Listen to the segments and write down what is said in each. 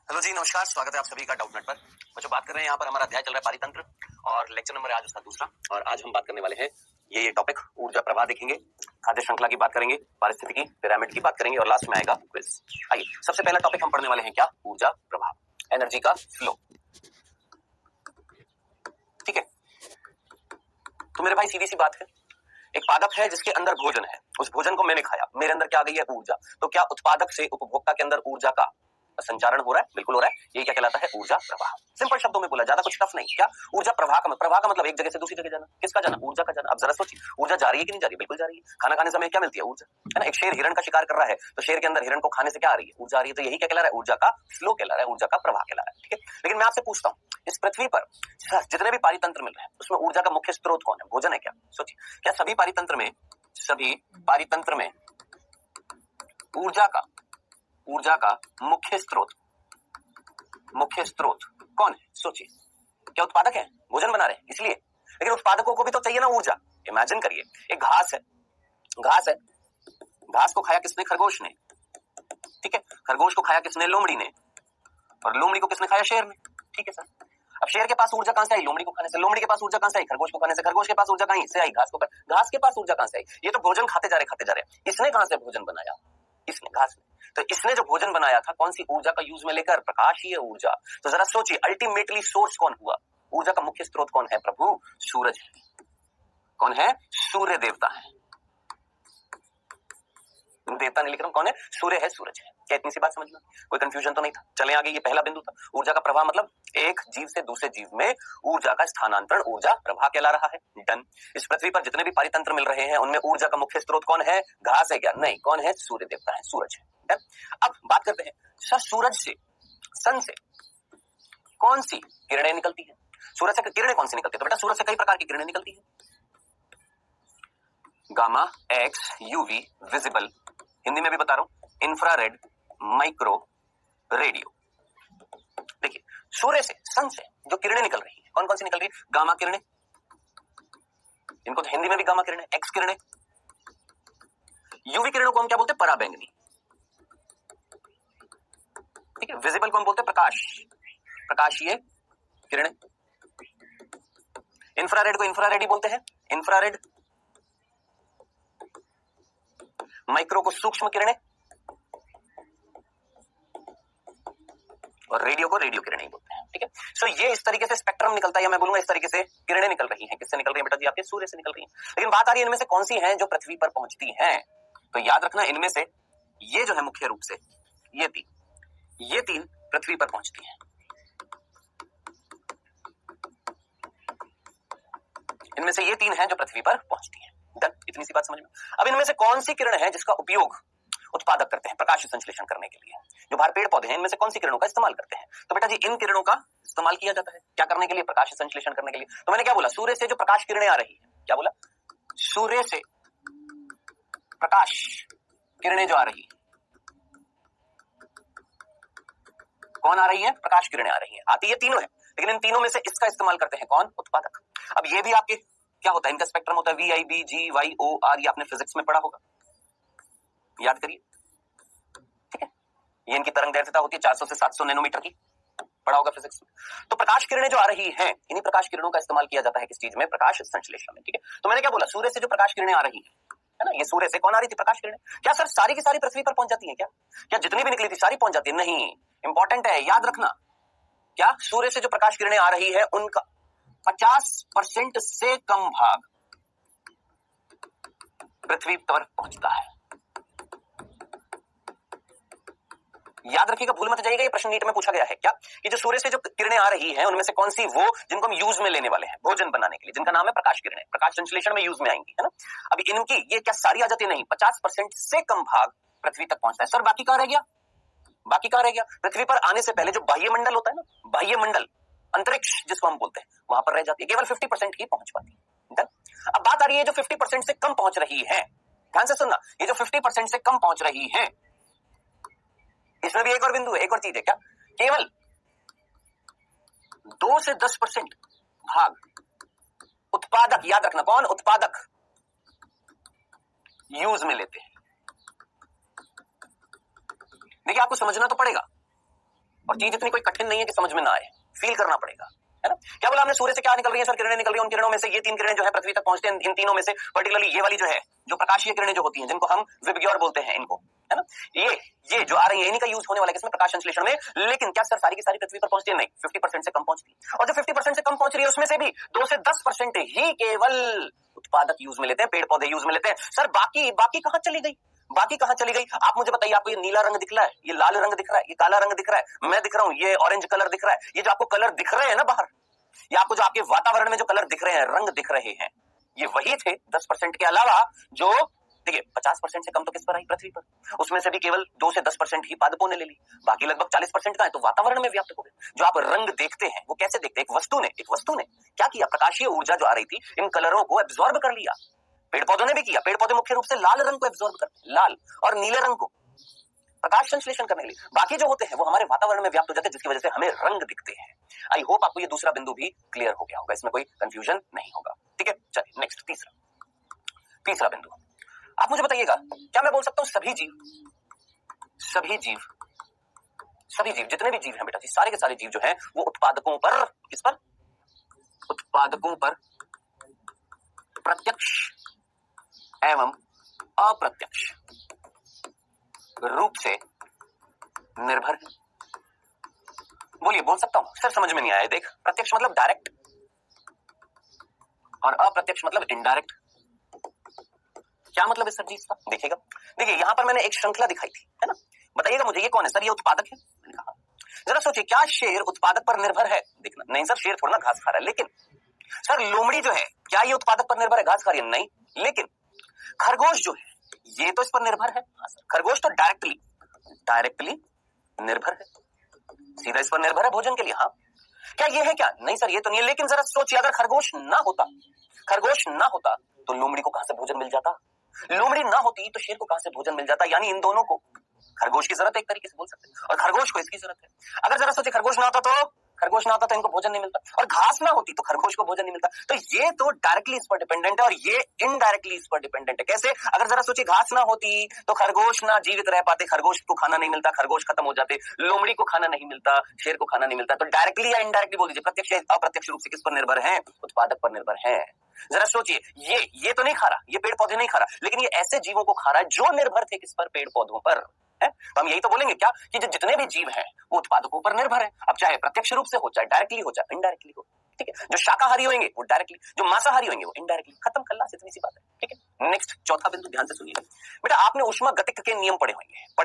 Hello जी, नमस्कार। स्वागत है आप सभी का डाउटनेट पर। बच्चों, बात कर रहे हैं यहाँ पर, हमारा अध्याय चल रहा है पारितंत्र और लेक्चर नंबर है आज उसका दूसरा। और आज हम बात करने वाले हैं ये टॉपिक ऊर्जा प्रवाह देखेंगे, खाद्य श्रृंखला की बात करेंगे, पारिस्थितिकी पिरामिड की बात करेंगे और लास्ट में आएगा क्विज। आइए, सबसे पहला टॉपिक हम पढ़ने वाले हैं क्या? ऊर्जा प्रवाह, एनर्जी का फ्लो। ठीक है, तो मेरे भाई सीधी सी बात है, एक पादप है जिसके अंदर भोजन है, उस भोजन को मैंने खाया, मेरे अंदर क्या आ गई है? ऊर्जा। तो क्या उत्पादक से उपभोक्ता के अंदर ऊर्जा का संचारण हो रहा है? बिल्कुल हो रहा है। ये क्या कहलाता है? ऊर्जा प्रवाह। सिंपल शब्दों में बोला, ज्यादा कुछ टफ नहीं। क्या ऊर्जा प्रवाह का मतलब एक जगह से दूसरी जगह जाना। किसका जाना? ऊर्जा का जाना। अब जरा सोचिए, ऊर्जा जा रही है कि नहीं जा रही? बिल्कुल जा रही है। खाना खाने समय क्या मिलती है? ऊर्जा, है ना। एक शेर हिरण का शिकार कर रहा है, तो शेर के अंदर हिरण को खाने से क्या आ रही है? ऊर्जा आ रही है। तो यही क्या कहला रहा है? ऊर्जा का फ्लो कहला रहा है, ऊर्जा का प्रवाह कहला रहा है। ठीक है, लेकिन मैं आपसे पूछता हूँ, इस पृथ्वी पर जितने भी पारितंत्र मिल रहे हैं उसमें ऊर्जा का मुख्य स्रोत कौन है? भोजन है क्या? सोचिए, क्या सभी पारितंत्र में ऊर्जा का मुख्य स्रोत कौन है? सोचिए, क्या उत्पादक है? भोजन बना रहे हैं इसलिए, लेकिन उत्पादकों को भी तो चाहिए ना ऊर्जा। इमेजिन करिए, एक घास है, घास को खाया किसने? खरगोश ने। ठीक है, खरगोश को खाया किसने? लोमड़ी ने। और लोमड़ी को किसने खाया? शेर ने। ठीक है सर, अब शेर के पास ऊर्जा कहां से आई? लोमड़ी को खाने से। लोमड़ी के पास ऊर्जा कहां से आई? खरगोश को खाने से। खरगोश के पास ऊर्जा कहां से आई? घास के पास ऊर्जा कहां से आई? ये तो भोजन खाते जा रहे। इसने कहां से भोजन बनाया? इसने, घास ने। तो इसने जो भोजन बनाया था, कौन सी ऊर्जा का यूज में लेकर? प्रकाश ही है ऊर्जा। तो जरा सोचिए, अल्टीमेटली सोर्स कौन हुआ? ऊर्जा का मुख्य स्रोत कौन है? प्रभु सूरज है। कौन है? सूर्य देवता है। देवता नहीं लिख रहा हूं, कौन है? सूर्य है, सूरज है। क्या इतनी सी बात समझ में? कोई कंफ्यूजन तो नहीं था? चले आगे, ये पहला बिंदु था। ऊर्जा का प्रवाह मतलब एक जीव से दूसरे जीव में ऊर्जा का स्थानांतरण ऊर्जा प्रवाह कहला रहा है। डन। इस पृथ्वी पर जितने भी पारितंत्र मिल रहे हैं उनमें ऊर्जा का मुख्य स्रोत कौन है? घास है क्या? नहीं। कौन है? सूर्य देवता है, सूरज है। डन। अब बात करते हैं, सर सूरज से, सन से कौन सी किरणें निकलती है? सूरज से किरणें कौन सी निकलती है? तो बेटा, सूरज से कई प्रकार की किरणें निकलती है। Gamma, x, UV, visible, Hindi में भी बता रहा हूं, इंफ्रारेड, माइक्रो, रेडियो। देखिए, सूर्य से, सन से जो किरणें निकल रही है, कौन कौन सी निकल रही है? गामा किरणें, इनको तो हिंदी में भी गामा किरणें, एक्स किरणें। यूवी किरणों को हम क्या बोलते हैं? पराबैंगनी। ठीक है, विजिबल को हम बोलते हैं प्रकाशीय किरणें। इंफ्रारेड को इंफ्रारेड ही बोलते हैं, इंफ्रारेड। माइक्रो को सूक्ष्म किरणें और रेडियो को रेडियो किरणें बोलते हैं। ठीक है, सो ये इस तरीके से स्पेक्ट्रम निकलता है, या मैं बोलूंगा इस तरीके से किरणें निकल रही हैं। किससे निकल रही है बेटा जी? आपके सूर्य से निकल रही हैं। लेकिन बात आ रही है, इनमें से कौन सी हैं जो पृथ्वी पर पहुंचती हैं? तो याद रखना, इनमें से ये जो है मुख्य रूप से ये तीन पृथ्वी पर पहुंचती हैं। इनमें से ये तीन हैं जो पृथ्वी पर पहुंचती हैं। डन। इतनी सी बात समझ में? अब इनमें से कौन सी किरण है जिसका उपयोग उत्पादक करते हैं प्रकाश संश्लेषण करने के लिए? जो बाहर पेड़ पौधे हैं, इनमें से कौन सी किरणों का इस्तेमाल करते हैं? तो बेटा जी, इन किरणों का इस्तेमाल किया जाता है क्या करने के लिए? प्रकाश संश्लेषण करने के लिए। तो मैंने क्या बोला? सूर्य से जो प्रकाश किरणें आ रही है, क्या बोला? सूर्य से प्रकाश किरणें जो आ रही है, कौन आ रही है? प्रकाश किरणें आ रही है। आती ये तीनों है, लेकिन इन तीनों में से इसका इस्तेमाल करते हैं कौन? उत्पादक। अब ये भी आपके क्या होता है? इनका स्पेक्ट्रम होता है VIB, GYOR। ये आपने फिजिक्स में पढ़ा होगा, याद करिए। ठीक है, ये इनकी तरंग दैर्घ्यता होती है 400 से 700 नैनोमीटर की, पढ़ा होगा फिजिक्स में। तो प्रकाश किरणें जो आ रही हैं, इन्हीं प्रकाश किरणों का इस्तेमाल किया जाता है किस चीज में? प्रकाश संश्लेषण में। ठीक है, तो मैंने क्या बोला? सूर्य से जो प्रकाश किरणें आ रही है ना, ये सूर्य से कौन आ रही थी? प्रकाश किरणें। क्या सर सारी की सारी पृथ्वी पर पहुंच जाती है क्या? क्या जितनी भी निकली थी सारी पहुंच जाती है? नहीं, इंपॉर्टेंट है, याद रखना। क्या सूर्य से जो प्रकाश किरणें आ रही है उनका 50% से कम भाग पृथ्वी पर पहुंचता है। याद रखिएगा, भूल मत जाइएगा, ये प्रश्न नीट में पूछा गया है क्या, कि जो सूर्य से जो किरणें आ रही हैं उनमें से कौन सी वो जिनको हम यूज में लेने वाले हैं भोजन बनाने के लिए, जिनका नाम है प्रकाश किरणें, प्रकाश संश्लेषण में यूज में आएंगी, है ना। अब इनकी ये क्या सारी आ जाती? नहीं, 50% से कम भाग पृथ्वी तक पहुंचता है। सर बाकी कहां रह गया? बाकी कहां रह गया? पृथ्वी पर आने से पहले जो बाह्य मंडल होता है ना, बाह्य मंडल, अंतरिक्ष जिसको हम बोलते हैं, वहां पर रह जाती है। केवल 50% ही पहुंच पाती है। अब बात आ रही है जो 50% से कम पहुंच रही है, ध्यान से सुनना, ये जो 50% से कम पहुंच रही है, इसमें भी एक और बिंदु है, एक और चीज है। क्या? केवल 2 से 10% भाग उत्पादक, याद रखना, कौन? उत्पादक यूज में लेते हैं। देखिए, आपको समझना तो पड़ेगा, और चीज इतनी कोई कठिन नहीं है कि समझ में ना आए, फील करना पड़ेगा, है ना। क्या बोला हमने, सूर्य से क्या निकल रही है सर, किरणें निकल रही है, उन किरणों में से ये 3 किरणें जो है पृथ्वी तक पहुंचते हैं, इन तीनों में से पर्टिकुलरली ये वाली जो है, जो प्रकाशीय किरणें जो होती हैं, जिनको हम विबग्योर बोलते हैं इनको, है ना, ये जो आ रही है इन्हीं का यूज होने वाला है किसमें, प्रकाश संश्लेषण में। लेकिन क्या सर सारी की सारी पृथ्वी पर पहुंचती है? नहीं, 50% से कम पहुंचती है, और जो 50% से कम पहुंच रही है उसमें से भी 2 से 10% ही केवल उत्पादक यूज में लेते हैं, पेड़ पौधे यूज में लेते हैं। सर बाकी कहां चली गई, बाकी कहां चली गई? आप मुझे बताइए, आपको ये नीला रंग दिख रहा है, ये लाल रंग दिख रहा है, ये काला रंग दिख रहा है, मैं दिख रहा हूं, ये ऑरेंज कलर दिख रहा है, ये जो आपको कलर दिख रहे हैं ना बाहर, ये आपको जो आपके वातावरण में जो कलर दिख रहे हैं, रंग दिख रहे हैं, ये वही थे 10% के अलावा जो, देखिए 50% से कम तो किस पर आई, पृथ्वी पर, उसमें से भी केवल 2 से 10% ही पादपों ने ले ली, बाकी लगभग 40% का है तो वातावरण में व्याप्त हो गए। जो आप रंग देखते हैं वो कैसे देखते हैं, एक वस्तु ने क्या किया, प्रकाशीय ऊर्जा जो आ रही थी इन कलरों को एब्जॉर्ब कर लिया। पेड़ पौधों ने भी किया, पेड़ पौधे मुख्य रूप से लाल रंग को एब्जॉर्ब करते हैं, लाल और नीले रंग को प्रकाश संश्लेषण करने के लिए, बाकी जो होते हैं वो हमारे वातावरण में व्याप्त हो जाते हैं, जिसकी वजह से हमें रंग दिखते हैं। आई होप आपको ये दूसरा बिंदु भी क्लियर हो गया होगा, इसमें कोई कंफ्यूजन नहीं होगा, ठीक है। चलिए नेक्स्ट, तीसरा बिंदु, आप मुझे बताइएगा, क्या मैं बोल सकता हूं सभी जीव जितने भी जीव हैं बेटा जी, सारे के सारे जीव जो हैं वो उत्पादकों पर, किस पर, उत्पादकों पर प्रत्यक्ष एवं अप्रत्यक्ष रूप से निर्भर है। बोलिए, बोल सकता हूं सर, समझ में नहीं आया। देख, प्रत्यक्ष मतलब डायरेक्ट और अप्रत्यक्ष मतलब इनडायरेक्ट। क्या मतलब है सर जी इसका? देखिएगा, देखिए यहां पर मैंने एक श्रृंखला दिखाई थी, है ना, बताइएगा मुझे ये कौन है सर, ये उत्पादक है? मैंने कहा जरा सोचिए, क्या शेर उत्पादक पर निर्भर है? देखना, नहीं सर, शेर थोड़ा ना घास खा रहा है। लेकिन सर लोमड़ी जो है, क्या ये उत्पादक पर निर्भर है, घास खा रही है? नहीं। लेकिन खरगोश जो है ये तो इस पर निर्भर है। खरगोश तो डायरेक्टली निर्भर है, सीधा इस पर निर्भर है भोजन के लिए। हाँ, क्या ये है क्या? नहीं सर, ये तो नहीं है। लेकिन जरा सोचिए, अगर खरगोश ना होता तो लोमड़ी को कहां से भोजन मिल जाता? लोमड़ी ना होती तो शेर को कहां से भोजन मिल जाता? यानी इन दोनों को, खरगोश की जरूरत है एक तरीके से बोल सकते हैं, और खरगोश को इसकी जरूरत है। अगर जरा सोचिए, खरगोश ना होता तो इनको भोजन नहीं मिलता, और घास ना होती तो खरगोश को भोजन नहीं मिलता। तो ये तो डायरेक्टली इस पर डिपेंडेंट है और ये इनडायरेक्टली इस पर डिपेंडेंट है। कैसे? अगर जरा सोचिए, घास ना होती तो खरगोश ना जीवित रह पाते, खरगोश को खाना नहीं मिलता, खरगोश खत्म हो जाते, लोमड़ी को खाना नहीं मिलता, शेर को खाना नहीं मिलता। तो डायरेक्टली या इनडायरेक्टली बोल दीजिए, प्रत्यक्ष या अप्रत्यक्ष रूप से किस पर निर्भर है? उत्पादक पर निर्भर है। जरा सोचिए, ये तो नहीं खा रहा, ये पेड़ पौधे नहीं खा रहा, लेकिन ये ऐसे जीवों को खा रहा है जो निर्भर थे किस पर? पेड़ पौधों पर। तो हम यही तो बोलेंगे क्या, कि जो जितने भी जीव हैं वो उत्पादकों पर निर्भर है। अब चाहे प्रत्यक्ष रूप से हो, चाहे डायरेक्टली हो, चाहे इनडायरेक्टली हो, ठीक है। जो शाकाहारी होंगे वो डायरेक्टली, जो मांसाहारी होंगे वो इनडायरेक्टली। खत्म, खल्लास, इतनी सी बात है, ठीक है। नेक्स्ट, चौथा बिंदु, ध्यान से सुनिए बेटा, आपने ऊष्मागतिक के नियम पढ़े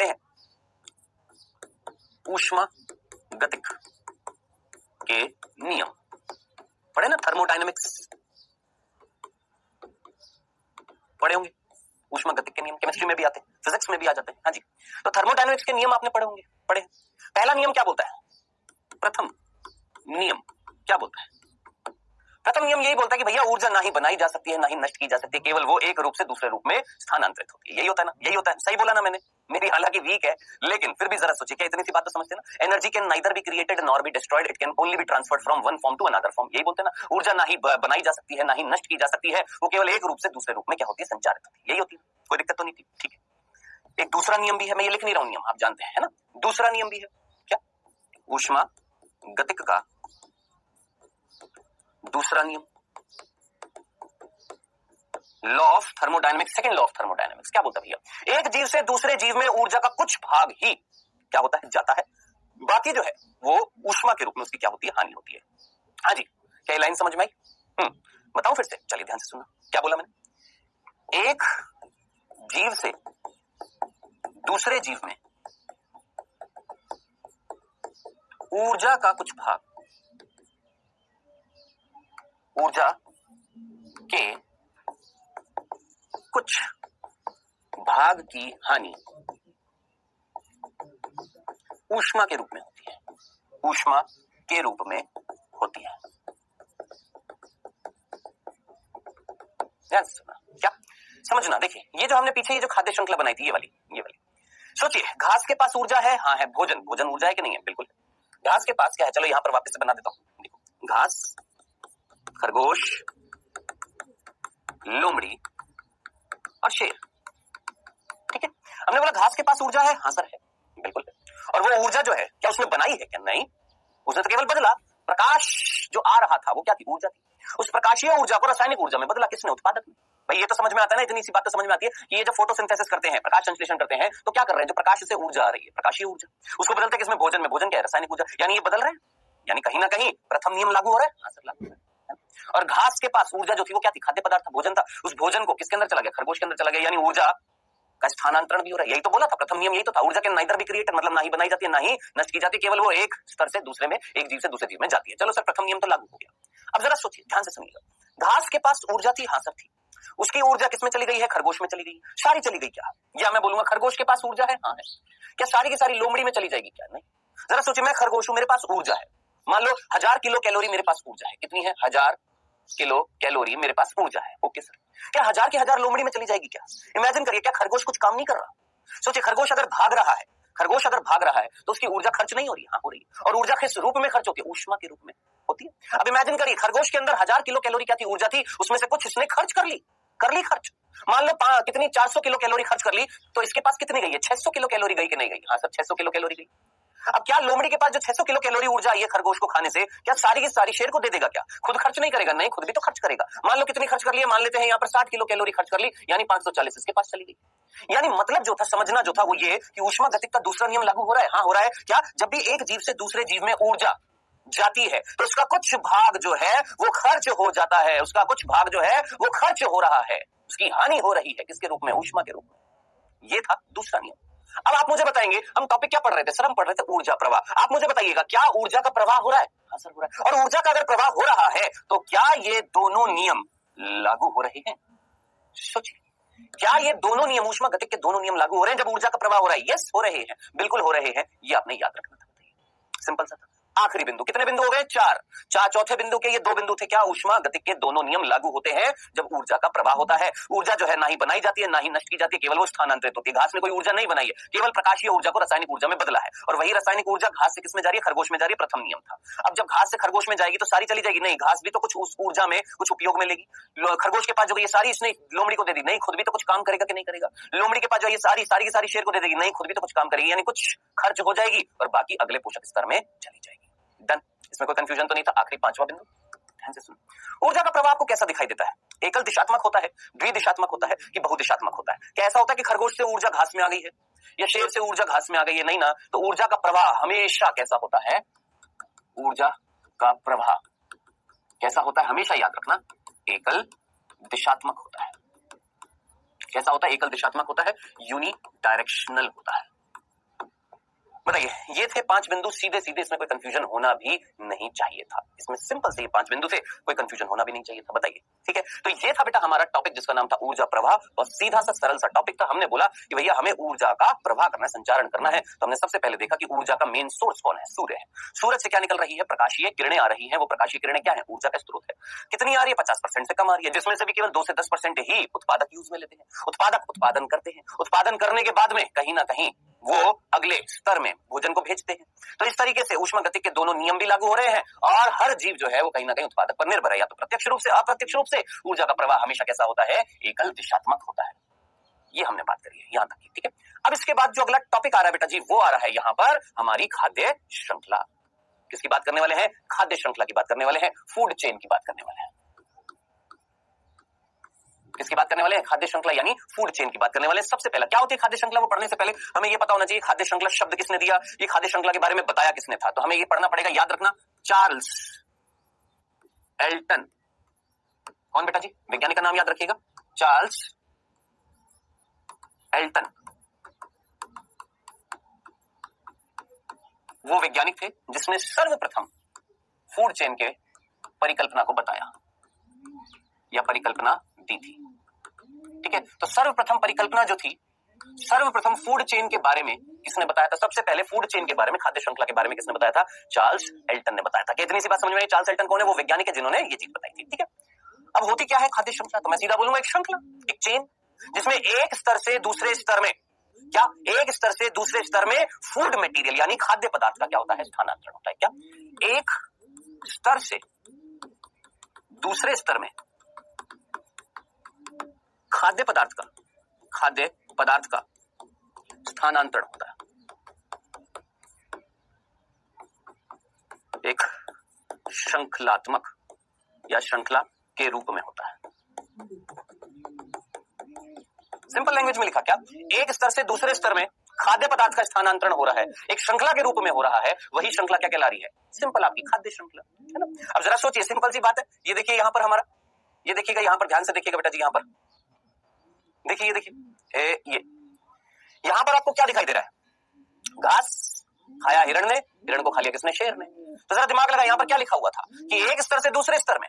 हैं, ऊष्मागतिक के नियम पढ़े ना, थर्मोडायनेमिक्स पढ़े होंगे। ऊष्मागतिक के नियम केमिस्ट्री में भी आते हैं, फिजिक्स में भी आ जाते हैं। हाँ जी, तो थर्मोडायनेमिक्स के नियम आपने पढ़े होंगे, पढ़े। पहला नियम क्या बोलता है? प्रथम नियम क्या बोलता है? प्रथम नियम यही बोलता है कि भैया ऊर्जा ना ही बनाई जा सकती है, ना ही नष्ट की जा सकती है, केवल वो एक रूप से दूसरे रूप में स्थानांतरित होती है। यही होता है ना, यही होता है। सही बोला ना मैंने? मेरी हालांकि वीक है, लेकिन फिर भी जरा सोचिए, क्या इतनी सी बात तो समझते हैं ना? Energy can neither be created nor be destroyed, it can only be transferred from one form to another form. यही बोलते हैं ना, ऊर्जा ना ही बनाई जा सकती है, ना ही नष्ट की जा सकती है, वो केवल एक रूप से दूसरे रूप में क्या होती है? संचारित होती है। यही होती है, कोई दिक्कत तो नहीं थी, ठीक है। एक दूसरा नियम भी है, मैं ये लिख नहीं रहा हूं, नियम आप जानते हैं, है ना। दूसरा नियम भी है, क्या? ऊष्मागतिक का दूसरा नियम, law of thermodynamics, second law of thermodynamics क्या बोलता है भैया? एक जीव से दूसरे जीव में ऊर्जा का कुछ भाग ही क्या होता है? जाता है, बाकी जो है वो ऊष्मा के रूप में उसकी क्या होती है? हानि होती है। हाँ जी, क्या ये लाइन समझ में आई? बताऊं फिर से, चलिए ध्यान से सुनना, क्या बोला मैंने? एक जीव से दूसरे जीव में ऊर्जा का कुछ भाग, ऊर्जा के कुछ भाग की हानि ऊष्मा के रूप में होती है, ऊष्मा के रूप में होती है। ध्यान से सुनना, क्या समझना। देखिए, ये जो हमने पीछे ये जो खाद्य श्रृंखला बनाई थी, ये वाली सोचिए, घास के पास ऊर्जा है, हाँ है, भोजन ऊर्जा है कि नहीं है? बिल्कुल। घास के पास क्या है? चलो यहां पर वापस से बना देता हूं, देखो, घास, खरगोश, लोमड़ी और शेर, ठीक है। हमने बोला घास के पास ऊर्जा है, हाँ सर है, बिल्कुल है। और वो ऊर्जा जो है क्या उसने बनाई है क्या? नहीं, उसने तो केवल बदला। प्रकाश जो आ रहा था वो क्या थी? ऊर्जा थी। उस प्रकाशीय ऊर्जा को रासायनिक ऊर्जा में बदला किसने? उत्पादक ने। भाई ये तो समझ में आता है ना, इतनी सी बात तो समझ में आती है कि ये जब फोटोसिंथेसिस करते हैं, प्रकाश संश्लेषण करते हैं, तो क्या कर रहे हैं? जो प्रकाश से ऊर्जा आ रही है, प्रकाशीय ऊर्जा, उसको बदलते हैं किसमें? भोजन में। भोजन क्या है? रासायनिक ऊर्जा। यानी ये बदल रहे हैं, यानी कहीं ना कहीं प्रथम नियम लागू हो रहा है। हाँ सर, लागू हो रहा है। और घास के पास ऊर्जा जो थी वो क्या थी? खाद्य पदार्थ था, भोजन था। उस भोजन को किसके अंदर चला गया? खरगोश के अंदर चला गया, यानी ऊर्जा का स्थानांतरण भी हो रहा है। यही तो बोला था, प्रथम नियम यही तो था। ऊर्जा के नाइदर भी क्रिएटेड, मतलब ना ही बनाई जाती है ना ही नष्ट की जाती है, केवल वो एक स्तर से दूसरे में, एक जीव से दूसरे जीव में जाती है। चलो सर, प्रथम नियम तो लागू हो गया। अब जरा सोचिए, ध्यान से सुनिएगा। घास के पास ऊर्जा थी, हाँ सर थी। उसकी ऊर्जा किसमें चली गई है? खरगोश में चली गई। सारी चली गई क्या? या मैं बोलूंगा खरगोश के पास ऊर्जा है? हाँ है। क्या सारी की सारी लोमड़ी में चली जाएगी क्या? नहीं। जरा सोचिए, मैं खरगोश हूं, मेरे पास ऊर्जा है, मान लो 1000 किलो कैलोरी मेरे पास ऊर्जा है। कितनी है? 1000 किलो कैलोरी मेरे पास ऊर्जा है। ओके सर, क्या 1000 की 1000 लोमड़ी में चली जाएगी क्या? इमेजिन करिए, क्या खरगोश कुछ काम नहीं कर रहा? सोचिए, खरगोश अगर भाग रहा है, खरगोश अगर भाग रहा है तो उसकी ऊर्जा खर्च नहीं हो रही? हाँ हो रही है। और ऊर्जा किस रूप में खर्च होती है? ऊष्मा के रूप में होती है। अब इमेजिन करिए, खरगोश के अंदर 1000 किलो कैलोरी क्या थी? ऊर्जा थी। उसमें से कुछ इसने खर्च कर ली, खर्च। मान लो कितनी 400 किलो कैलोरी खर्च कर ली, तो इसके पास कितनी गई है? 600 किलो कैलोरी गई कि नहीं गई? हाँ सर, 600 किलो कैलोरी गई। अब क्या लोमड़ी के पास जो 600 किलो कैलोरी ऊर्जा आई है खरगोश को खाने से, क्या सारी की सारी शेर को दे देगा क्या? खुद खर्च नहीं करेगा? नहीं, खुद भी तो खर्च करेगा। मान लो कितनी खर्च कर ली है? मान लेते हैं यहाँ पर 60 किलो कैलोरी खर्च कर ली, यानी 540 इसके पास चली गई। यानी मतलब जो था, समझना जो था वो ये कि ऊष्मागतिक का दूसरा नियम लागू हो रहा है। हाँ हो रहा है। क्या? जब भी एक जीव से दूसरे जीव में ऊर्जा जाती है तो उसका कुछ भाग जो है वो खर्च हो जाता है, उसका कुछ भाग जो है वो खर्च हो रहा है, उसकी हानि हो रही है। किसके रूप में? ऊष्मा के रूप में। ये था दूसरा नियम। अब आप मुझे बताएंगे, हम टॉपिक क्या पढ़ रहे थे सर? हम पढ़ रहे थे ऊर्जा प्रवाह। आप मुझे बताइएगा, क्या ऊर्जा का प्रवाह हो रहा है? हाँ सर हो रहा है। और ऊर्जा का अगर प्रवाह हो रहा है तो क्या ये दोनों नियम लागू हो रहे हैं? सोचिए, क्या ये दोनों नियम, ऊष्मागतिक के दोनों नियम लागू हो रहे हैं जब ऊर्जा का प्रवाह हो रहा है? यस, हो रहे हैं, बिल्कुल हो रहे हैं। ये आपने याद रखना था। बताइए, सिंपल सा था। आखिरी बिंदु, कितने बिंदु हो गए? 4। चौथे बिंदु के ये 2 बिंदु थे। क्या? ऊष्मागतिक के दोनों नियम लागू होते हैं जब ऊर्जा का प्रवाह होता है। ऊर्जा जो है ना ही बनाई जाती है ना ही नष्ट की जाती है, केवल वो स्थानांतरित होती है। घास ने कोई ऊर्जा नहीं बनाई है, केवल प्रकाशीय ऊर्जा को रासायनिक ऊर्जा में बदला है। और वही रासायनिक ऊर्जा घास से किसमें जा रही है? खरगोश में जा रही है। प्रथम नियम था। अब जब घास से खरगोश में जाएगी तो सारी चली जाएगी? नहीं, घास भी तो कुछ उस ऊर्जा में कुछ उपयोग में लेगी। खरगोश के पास जो ये सारी इसने लोमड़ी को दे दी, नहीं खुद भी तो कुछ काम करेगा कि नहीं करेगा? लोमड़ी के पास जो ये सारी की सारी शेर को दे देगी, नहीं खुद भी तो कुछ काम करेगी, यानी कुछ खर्च हो जाएगी और बाकी अगले पोषक स्तर में चली जाएगी। डन। इसमें कोई कंफ्यूजन तो नहीं था। आखिरी 5वां बिंदु, ध्यान से सुनो। ऊर्जा का प्रवाह आपको कैसा दिखाई देता है? एकल दिशात्मक होता है, द्विदिशात्मक होता है कि बहुदिशात्मक होता है? कैसा होता है कि खरगोश से ऊर्जा घास में आ गई है या शेर से ऊर्जा घास में आ गई है? नहीं ना। तो ऊर्जा का प्रवाह हमेशा कैसा होता है? ऊर्जा का प्रवाह कैसा होता है? हमेशा याद रखना, एकल दिशात्मक होता है। कैसा होता है? एकल दिशात्मक होता है, यूनि डायरेक्शनल होता है। बताइए, ये थे 5 बिंदु सीधे सीधे, इसमें कोई कंफ्यूजन होना भी नहीं चाहिए था। इसमें सिंपल से ये 5 बिंदु थे, कोई कंफ्यूजन होना भी नहीं चाहिए था। बताइए, ठीक है। तो ये था बेटा हमारा टॉपिक जिसका नाम था ऊर्जा प्रवाह, और सीधा सा सरल सा टॉपिक था। हमने बोला कि भैया हमें ऊर्जा का प्रवाह करना है, संचारण करना है। तो हमने सबसे पहले देखा कि ऊर्जा का मेन सोर्स कौन है? सूर्य है। सूरज से क्या निकल रही है? प्रकाशीय किरणें आ रही है। वो प्रकाशीय किरणें क्या है? ऊर्जा का स्रोत है। कितनी आ रही है? 50% से कम आ रही है, जिसमें से भी केवल 2 से 10% ही उत्पादक यूज में लेते हैं। उत्पादक उत्पादन करते हैं, उत्पादन करने के बाद में कहीं ना कहीं वो अगले स्तर में भोजन को भेजते हैं। तो इस तरीके से ऊष्मागतिक के दोनों नियम भी लागू हो रहे हैं और हर जीव जो है वो कहीं ना कहीं उत्पादक पर निर्भर है, या तो प्रत्यक्ष रूप से अप्रत्यक्ष रूप से। ऊर्जा का प्रवाह हमेशा कैसा होता है? एकल दिशात्मक होता है। ये हमने बात करी है यहां तक की, ठीक है। अब इसके बाद जो अगला टॉपिक आ रहा है बेटा जी, वो आ रहा है यहां पर हमारी खाद्य श्रृंखला। किसकी बात करने वाले हैं? खाद्य श्रृंखला की बात करने वाले हैं, फूड चेन की बात करने वाले हैं। किसकी बात करने वाले हैं? खाद्य श्रृंखला यानी फूड चेन की बात करने वाले हैं। सबसे पहला क्या होती है खाद्य श्रृंखला? वो पढ़ने से पहले हमें ये पता होना चाहिए खाद्य श्रृंखला शब्द किसने दिया, ये खाद्य श्रृंखला के बारे में बताया किसने था। तो हमें ये पढ़ना पड़ेगा, याद रखना, चार्ल्स एल्टन। कौन बेटा जी? वैज्ञानिक का नाम याद रखिएगा, चार्ल्स एल्टन। वो वैज्ञानिक थे जिसने सर्वप्रथम फूड चेन के परिकल्पना को बताया या परिकल्पना दी थी, ठीक है। तो सर्वप्रथम परिकल्पना जो थी, सर्वप्रथम फूड चेन के बारे में किसने बताया था? सबसे पहले फूड चेन के बारे में, खाद्य श्रृंखला के बारे में किसने बताया था? चार्ल्स एल्टन ने बताया था। कितनी सी बात समझ में आई? चार्ल्स एल्टन कौन है? वो वैज्ञानिक है जिन्होंने ये चीज बताई थी, ठीक है। अब होती क्या है खाद्य श्रृंखला? तो मैं सीधा बोलूंगा, एक श्रृंखला, एक चेन, जिसमें एक स्तर से दूसरे स्तर में, क्या एक स्तर से दूसरे स्तर में फूड मटेरियल यानी खाद्य पदार्थ का क्या होता है? स्थानांतरण होता है। क्या एक स्तर से दूसरे स्तर में खाद्य पदार्थ का स्थानांतरण होता है। एक श्रृंखलात्मक या श्रृंखला के रूप में होता है। सिंपल लैंग्वेज में लिखा क्या, एक स्तर से दूसरे स्तर में खाद्य पदार्थ का स्थानांतरण हो रहा है, एक श्रृंखला के रूप में हो रहा है, वही श्रृंखला क्या कहला रही है, सिंपल आपकी खाद्य श्रृंखला, है ना। अब जरा सोचिए, सिंपल सी बात है, ये देखिए यहां पर हमारा, ये देखिएगा यहां पर, ध्यान से देखिएगा बेटा जी, यहां पर देखिए, ये देखिए ये यहां पर आपको क्या दिखाई दे रहा है, घास खाया हिरण ने, हिरण को खा लिया किसने, शेर ने। तो जरा दिमाग लगा, यहां पर क्या लिखा हुआ था कि एक स्तर से दूसरे स्तर में,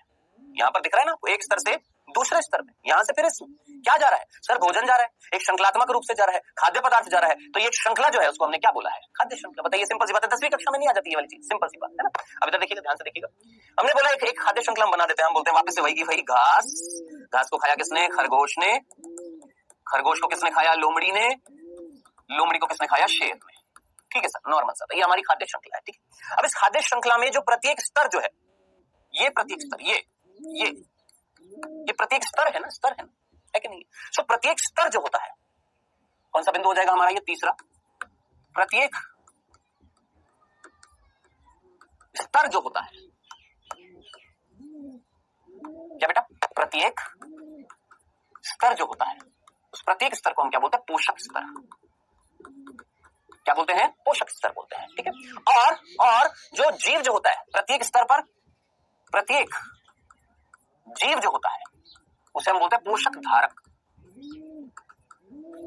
यहां पर दिख रहा है ना, एक स्तर से दूसरे स्तर में, यहां से फिर इसमें क्या जा रहा है सर, भोजन जा रहा है, एक श्रृंखलात्मक रूप से जा रहा है, खाद्य पदार्थ जा रहा है, तो ये श्रृंखला जो है उसको हमने क्या बोला है, खाद्य श्रृंखला। बताइए, सिंपल सी बात है, 10वीं कक्षा में नहीं आ जाती ये वाली चीज, सिंपल सी बात है ना। अब इधर देखिएगा, ध्यान से देखिएगा, हमने बोला एक खाद्य श्रृंखला हम बना देते हैं, हम बोलते हैं वापस से वही की वही, घास, घास को खाया किसने, खरगोश ने, खरगोश को किसने खाया, लोमड़ी ने, लोमड़ी को किसने खाया, शेर ने। ठीक है सर, नॉर्मल सर, ये हमारी खाद्य श्रृंखला है। ठीक है, अब इस खाद्य श्रृंखला में जो प्रत्येक स्तर जो है, ये प्रत्येक स्तर, ये प्रत्येक स्तर है ना, स्तर है कि नहीं। सो प्रत्येक स्तर जो होता है, कौन सा बिंदु हो जाएगा हमारा, ये तीसरा, प्रत्येक स्तर जो होता है, क्या बेटा, प्रत्येक स्तर जो होता है, उस प्रत्येक स्तर को हम क्या बोलते हैं, पोषक स्तर। क्या बोलते हैं, पोषक स्तर बोलते हैं। ठीक है, और जो जीव जो होता है प्रत्येक स्तर पर, प्रत्येक जीव जो होता है उसे हम बोलते हैं पोषक धारक।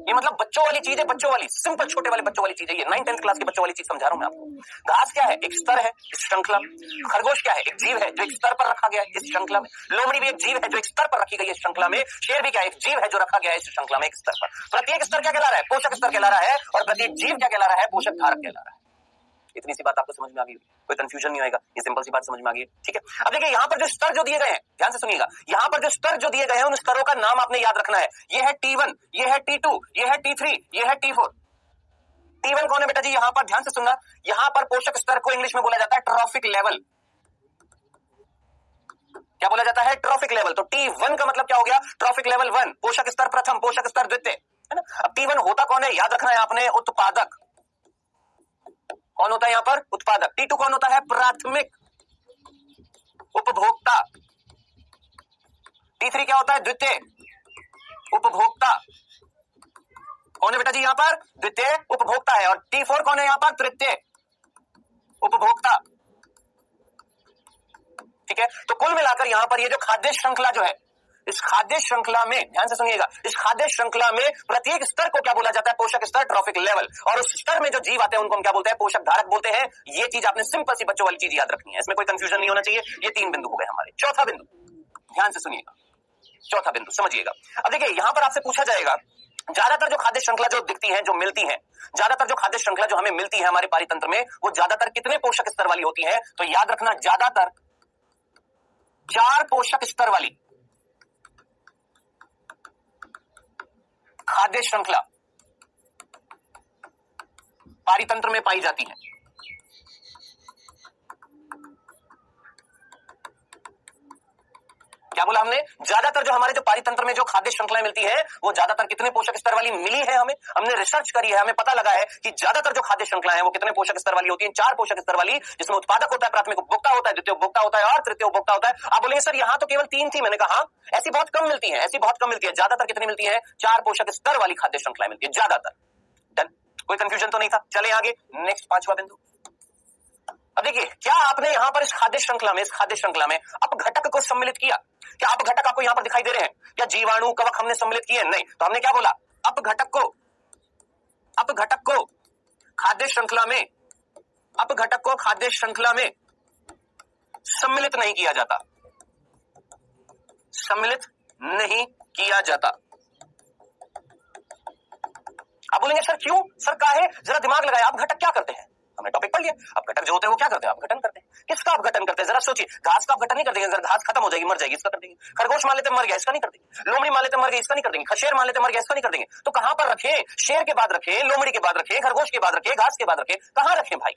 ये मतलब बच्चों वाली चीज है, बच्चों वाली, सिंपल छोटे वाले बच्चों वाली चीज है ये, 9th-10th क्लास के बच्चों वाली चीज समझा रहा हूं मैं आपको। घास क्या है, एक स्तर है इस श्रृंखला में। खरगोश क्या है, एक जीव है जो एक स्तर पर रखा गया है इस श्रृंखला में। लोमड़ी भी एक जीव है जो एक स्तर पर रखी गई है इस श्रृंखला में। शेर भी क्या है, एक जीव है जो रखा गया है इस श्रृंखला में एक स्तर पर। प्रत्येक स्तर क्या कहला रहा है, पोषक स्तर कहला रहा है, और प्रत्येक जीव क्या कहला रहा है, पोषक धारक कहला रहा है। इतनी सी बात आपको समझ में आ गई, कोई कंफ्यूजन नहीं आएगा, ये सिंपल सी बात समझ में आ गई। ठीक है, अब देखिए यहाँ पर जो स्तर जो दिए गए हैं, ध्यान से सुनिएगा, यहाँ पर जो स्तर जो दिए गए हैं उन स्तरों का नाम आपने याद रखना है। ये है T1, ये है T2, ये है T3, ये है T4। T1 कौन है बेटा जी, यहाँ पर ध्यान से सुनना, यहाँ पर पोषक स्तर को इंग्लिश में बोला जाता है ट्रॉफिक लेवल। क्या बोला जाता है, ट्रॉफिक लेवल। तो T1 का मतलब क्या हो गया, ट्रॉफिक लेवल 1, पोषक स्तर प्रथम, पोषक स्तर द्वितीय, है ना। अब T1 होता कौन है, याद रखना है आपने, उत्पादक। कौन होता है यहाँ पर, उत्पादक। T2 कौन होता है, प्राथमिक, उपभोक्ता। T3 क्या होता है, द्वितीय, उपभोक्ता। कौन है बेटा जी यहाँ पर, द्वितीय उपभोक्ता है। और T4 कौन है यहाँ पर, तृतीय उपभोक्ता। ठीक है, तो कुल मिलाकर यहाँ पर ये जो खाद्य श्रृंखला जो है, इस खाद्य श्रृंखला में, ध्यान से सुनिएगा, इस खाद्य श्रृंखला में प्रत्येक स्तर को क्या बोला जाता है, पोषक स्तर, ट्रॉफिक लेवल। और उस स्तर में जो जीव आते हैं उनको हम क्या बोलते हैं, पोषक धारक बोलते हैं। ये चीज आपने सिंपल सी बच्चों वाली चीज याद रखनी है, इसमें कोई कंफ्यूजन नहीं होना चाहिए। ये 3 बिंदु हो गए हमारे। चौथा बिंदु, ध्यान से सुनिएगा, चौथा बिंदु समझिएगा। अब देखिए यहां पर आपसे पूछा जाएगा, ज्यादातर जो खाद्य श्रृंखला जो दिखती है, जो मिलती है, ज्यादातर जो खाद्य श्रृंखला जो हमें मिलती है हमारे पारितंत्र में, वो ज्यादातर कितने पोषक स्तर वाली होती है, तो याद रखना, ज्यादातर 4 पोषक स्तर वाली खाद्य श्रृंखला पारितंत्र में पाई जाती है। क्या बोला हमने, ज्यादातर जो हमारे जो पारितंत्र में जो खाद्य श्रृंखलाएं मिलती है वो ज्यादातर कितने पोषक स्तर वाली मिली है हमें, हमने रिसर्च करी है, हमें पता लगा है कि ज्यादातर जो खाद्य श्रृंखलाएं हैं वो कितने पोषक स्तर वाली होती हैं, 4 पोषक स्तर वाली, जिसमें उत्पादक होता है, प्राथमिक उपभोक्ता होता है, द्वितीय उपभोक्ता होता है और तृतीय उपभोक्ता होता है। आप बोलेंगे सर यहाँ तो केवल 3 थी, मैंने कहा ऐसी बहुत कम मिलती है, ऐसी बहुत कम मिलती है। ज्यादातर कितनी मिलती है, 4 पोषक स्तर वाली खाद्य श्रृंखलाएं मिलती है ज्यादातर। डन, कोई कंफ्यूजन तो नहीं था। चले आगे, नेक्स्ट 5वां बिंदु। अब देखिए, क्या आपने यहां पर इस खाद्य श्रृंखला में, इस खाद्य श्रृंखला में अपघटक को सम्मिलित किया? क्या अपघटक आपको यहां पर दिखाई दे रहे हैं? क्या जीवाणु, कवक हमने सम्मिलित किए? नहीं। तो हमने क्या बोला, अपघटक को खाद्य श्रृंखला में, अपघटक को खाद्य श्रृंखला में सम्मिलित नहीं किया जाता, सम्मिलित नहीं किया जाता। आप बोलेंगे सर क्यों, सर काहे, जरा दिमाग लगाए, अपघटक क्या करते हैं, हमने टॉपिक पढ़ लिया। अपघटक जो होते हैं वो क्या करते हैं, अपघटन करते हैं। किसका अपघटन करते हैं, जरा सोचिए। घास का अपघटन नहीं कर देंगे, अगर घास खत्म हो जाएगी, मर जाएगी, इसका कर देंगे। खरगोश मान लेते मर गया, इसका नहीं कर देंगे। लोमड़ी मान लेते मर गई, इसका नहीं कर देंगे। खशेर मान लेते मर गया, इसका नहीं कर देंगे। तो कहां पर रखें, शेर के बाद रखें, लोमड़ी के बाद रखें, खरगोश के बाद रखें, घास के बाद रखें, कहां रखें भाई,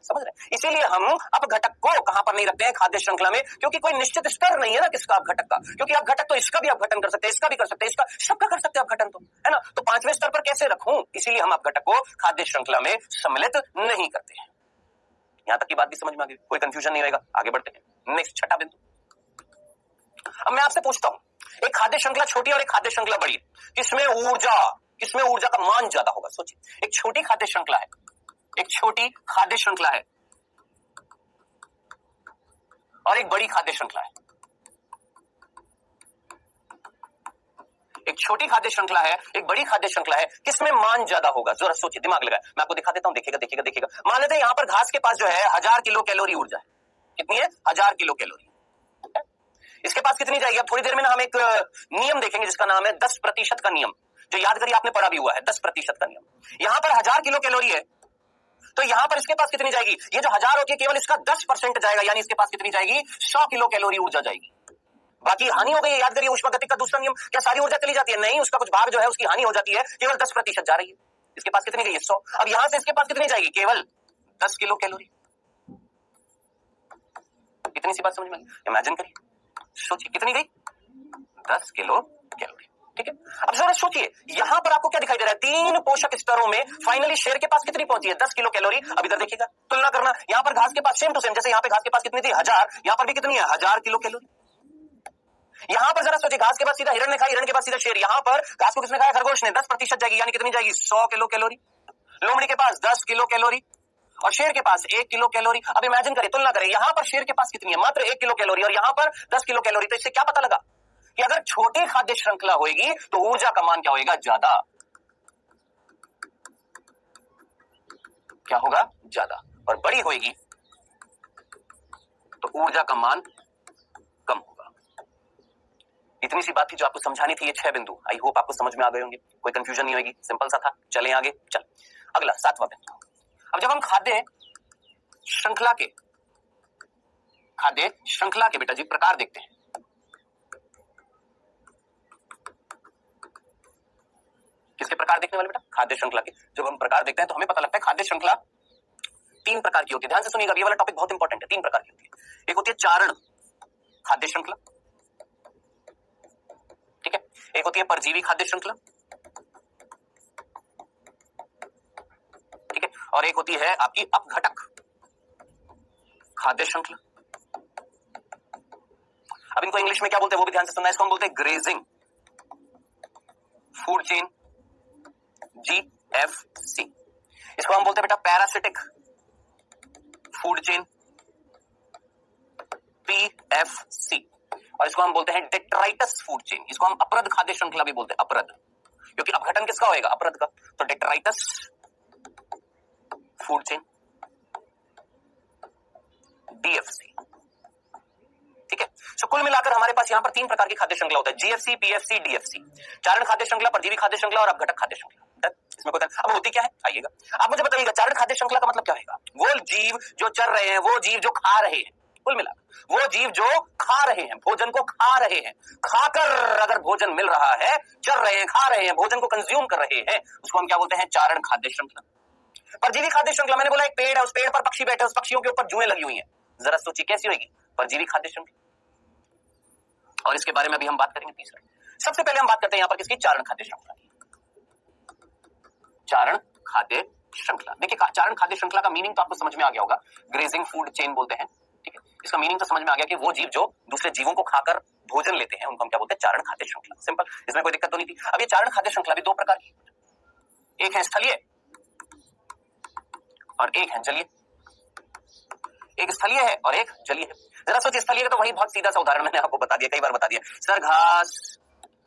समझ रहे? इसीलिए हम अपघटक को कहां पर नहीं रखते हैं, खाद्य श्रृंखला में, क्योंकि कोई निश्चित स्तर नहीं है ना किसका अपघटक का। क्योंकि अपघटक तो इसका भी अपघटन कर सकते हैं, इसका भी कर सकते हैं, इसका सबका कर सकते हैं अपघटन, तो है ना। तो 5वें स्तर पर कैसे रखूं, इसीलिए हम अपघटक को खाद्य श्रृंखला में सम्मिलित नहीं करते हैं। यहां तक की बात भी समझ में आ गई, कोई कंफ्यूजन नहीं रहेगा। आगे बढ़ते हैं, नेक्स्ट छठा बिंदु। अब मैं आपसे पूछता हूं, एक खाद्य श्रृंखला छोटी और एक खाद्य श्रृंखला बड़ी, किसमें ऊर्जा का मान ज्यादा होगा? सोचिए, एक छोटी खाद्य श्रृंखला है, एक छोटी खाद्य श्रृंखला है और एक बड़ी खाद्य श्रृंखला है। एक छोटी खाद्य श्रृंखला है, एक बड़ी खाद्य श्रृंखला है, किसमें मान ज्यादा होगा? जरा सोचिए, दिमाग लगाए, मैं आपको दिखा देता हूं, देखिएगा। मान लेते हैं यहां पर घास के पास जो है 1000 किलो कैलोरी ऊर्जा है। कितनी है? 1000 किलो कैलोरी। इसके पास कितनी जाएगी? अब थोड़ी देर में ना हम एक नियम देखेंगे जिसका नाम है 10% का नियम, जो याद करिए आपने पढ़ा भी हुआ है, 10% का नियम। यहां पर 1000 किलो कैलोरी है, तो यहां पर इसके पास कितनी जाएगी? ये जो 1000 होती है, केवल इसका 10% जाएगा, यानी इसके पास कितनी जाएगी? 100 किलो कैलोरी ऊर्जा जाएगी। बाकी हानि हो गई, याद करिए ऊष्मागतिक का दूसरा नियम, क्या सारी ऊर्जा चली जाती है? नहीं, उसका कुछ भाग जो है उसकी हानि हो जाती है, केवल 10% जा रही है। इसके पास कितनी गई? 100। अब यहां से इसके पास कितनी जाएगी? केवल 10 किलो कैलोरी। इतनी सी बात समझ में आई? इमेजिन करिए, सोचिए कितनी गई? 10 किलो कैलोरी। ठीक है, अब जरा सोचिए, यहां पर आपको क्या दिखाई दे रहा है? 3 पोषक स्तरों में फाइनली शेर के पास कितनी पहुंची है? 10 किलो कैलोरी। अब इधर देखिएगा, तुलना करना, यहां पर घास के पास सेम टू सेम, जैसे यहां पे घास के पास कितनी थी? 1000, यहां पर भी कितनी है? 1000 किलो कैलोरी। यहां पर जरा सोचिए, घास के बाद सीधा हिरण ने खाई, हिरण के बाद सीधा शेर। यहां पर घास को किसने खाया? खरगोश ने। 10% जाएगी, यानी कितनी जाएगी? 100 किलो कैलोरी। लोमड़ी के पास 10 किलो कैलोरी और शेर के पास 1 किलो कैलोरी। अब इमेजिन करें, तुलना करें, यहां पर शेर के पास कितनी है? मात्र 1 किलो कैलोरी, और यहां पर 10 किलो कैलोरी। तो इससे क्या पता लगा कि अगर छोटी खाद्य श्रृंखला होगी तो ऊर्जा का मान क्या होगा? ज्यादा। क्या होगा? ज्यादा। और बड़ी होगी तो ऊर्जा का मान कम होगा। इतनी सी बात थी जो आपको समझानी थी, ये 6 बिंदु। आई होप आपको समझ में आ गए होंगे, कोई कंफ्यूजन नहीं होगी, सिंपल सा था। चलें आगे, चल अगला 7वां बिंदु। अब जब हम खाद्य श्रृंखला के बेटा जी प्रकार देखते हैं, किसके प्रकार देखने वाले बेटा? खाद्य श्रृंखला के। जब हम प्रकार देखते हैं तो हमें पता लगता है खाद्य श्रृंखला 3 प्रकार की होती है। ध्यान से सुनिएगा, ये वाला टॉपिक बहुत इंपॉर्टेंट है। 3 प्रकार की होती है। एक होती है चारण खाद्य श्रृंखला, ठीक है, एक होती है परजीवी खाद्य श्रृंखला, ठीक है, और एक होती है आपकी अपघटक खाद्य श्रृंखला। अब इनको इंग्लिश में क्या बोलते हैं वो भी ध्यान से सुनना है। इसको हम बोलते हैं ग्रेजिंग फूड चेन, GFC। इसको हम बोलते हैं बेटा पैरासिटिक फूड चेन, PFC। और इसको हम बोलते हैं डेट्राइटस फूड चेन। इसको हम अपरद खाद्य श्रृंखला भी बोलते हैं, अपरद, क्योंकि अपघटन किसका होएगा? अपरद का। तो डेट्राइटस फूड चेन, DFC। ठीक है, सो कुल मिलाकर हमारे पास यहां पर 3 प्रकार की खाद्य श्रृंखला होता है, GFC, PFC, DFC। चारण खाद्य श्रृंखला, परजीवी खाद्य श्रृंखला और अपघटक खाद्य श्रृंखला। इसमें कोई अब होती क्या है? आइएगा, आप मुझे बताइएगा, चारण खाद्य श्रृंखला का मतलब क्या होगा? वो जीव जो चर रहे हैं, वो जीव जो खा रहे हैं, कुल मिलाकर वो जीव जो खा रहे हैं, भोजन को खा रहे हैं, खाकर अगर भोजन मिल रहा है, चर रहे हैं, खा रहे हैं, भोजन को कंज्यूम कर रहे हैं, उसको हम क्या बोलते हैं? चारण खाद्य श्रृंखला। परजीवी खाद्य श्रृंखला, मैंने बोला एक पेड़ है, उस पेड़ पर पक्षी बैठे, उस पक्षियों के ऊपर जुएं लगी हुई हैं। जरा सोचिए कैसी होगी? परजीवी खाद्य श्रृंखला। और इसके बारे में अभी हम बात करेंगे तीसरा। सबसे पहले हम बात करते हैं यहां पर किसकी? चारण खाद्य श्रृंखला की। चारण खाद्य श्रृंखला, देखिए चारण खाद्य श्रृंखला का मीनिंग तो आपको समझ में आ गया होगा, ग्रेजिंग फूड चेन बोलते हैं। ठीक है, इसका मीनिंग तो समझ में आ गया कि वो जीव जो दूसरे जीवों को खाकर भोजन लेते हैं, उनको हम क्या बोलते हैं? चारण खाद्य श्रृंखला। सिंपल, इसमें कोई दिक्कत तो नहीं थी। अब ये चारण खाद्य श्रृंखला भी 2 प्रकार की, एक है स्थलीय और एक है जलीय। एक स्थलीय है और एक जलीय है। जरा सोचिए, स्थलीय का तो वही बहुत सीधा सा उदाहरण मैंने आपको बता दिया, कई बार बता दिया। सर घास,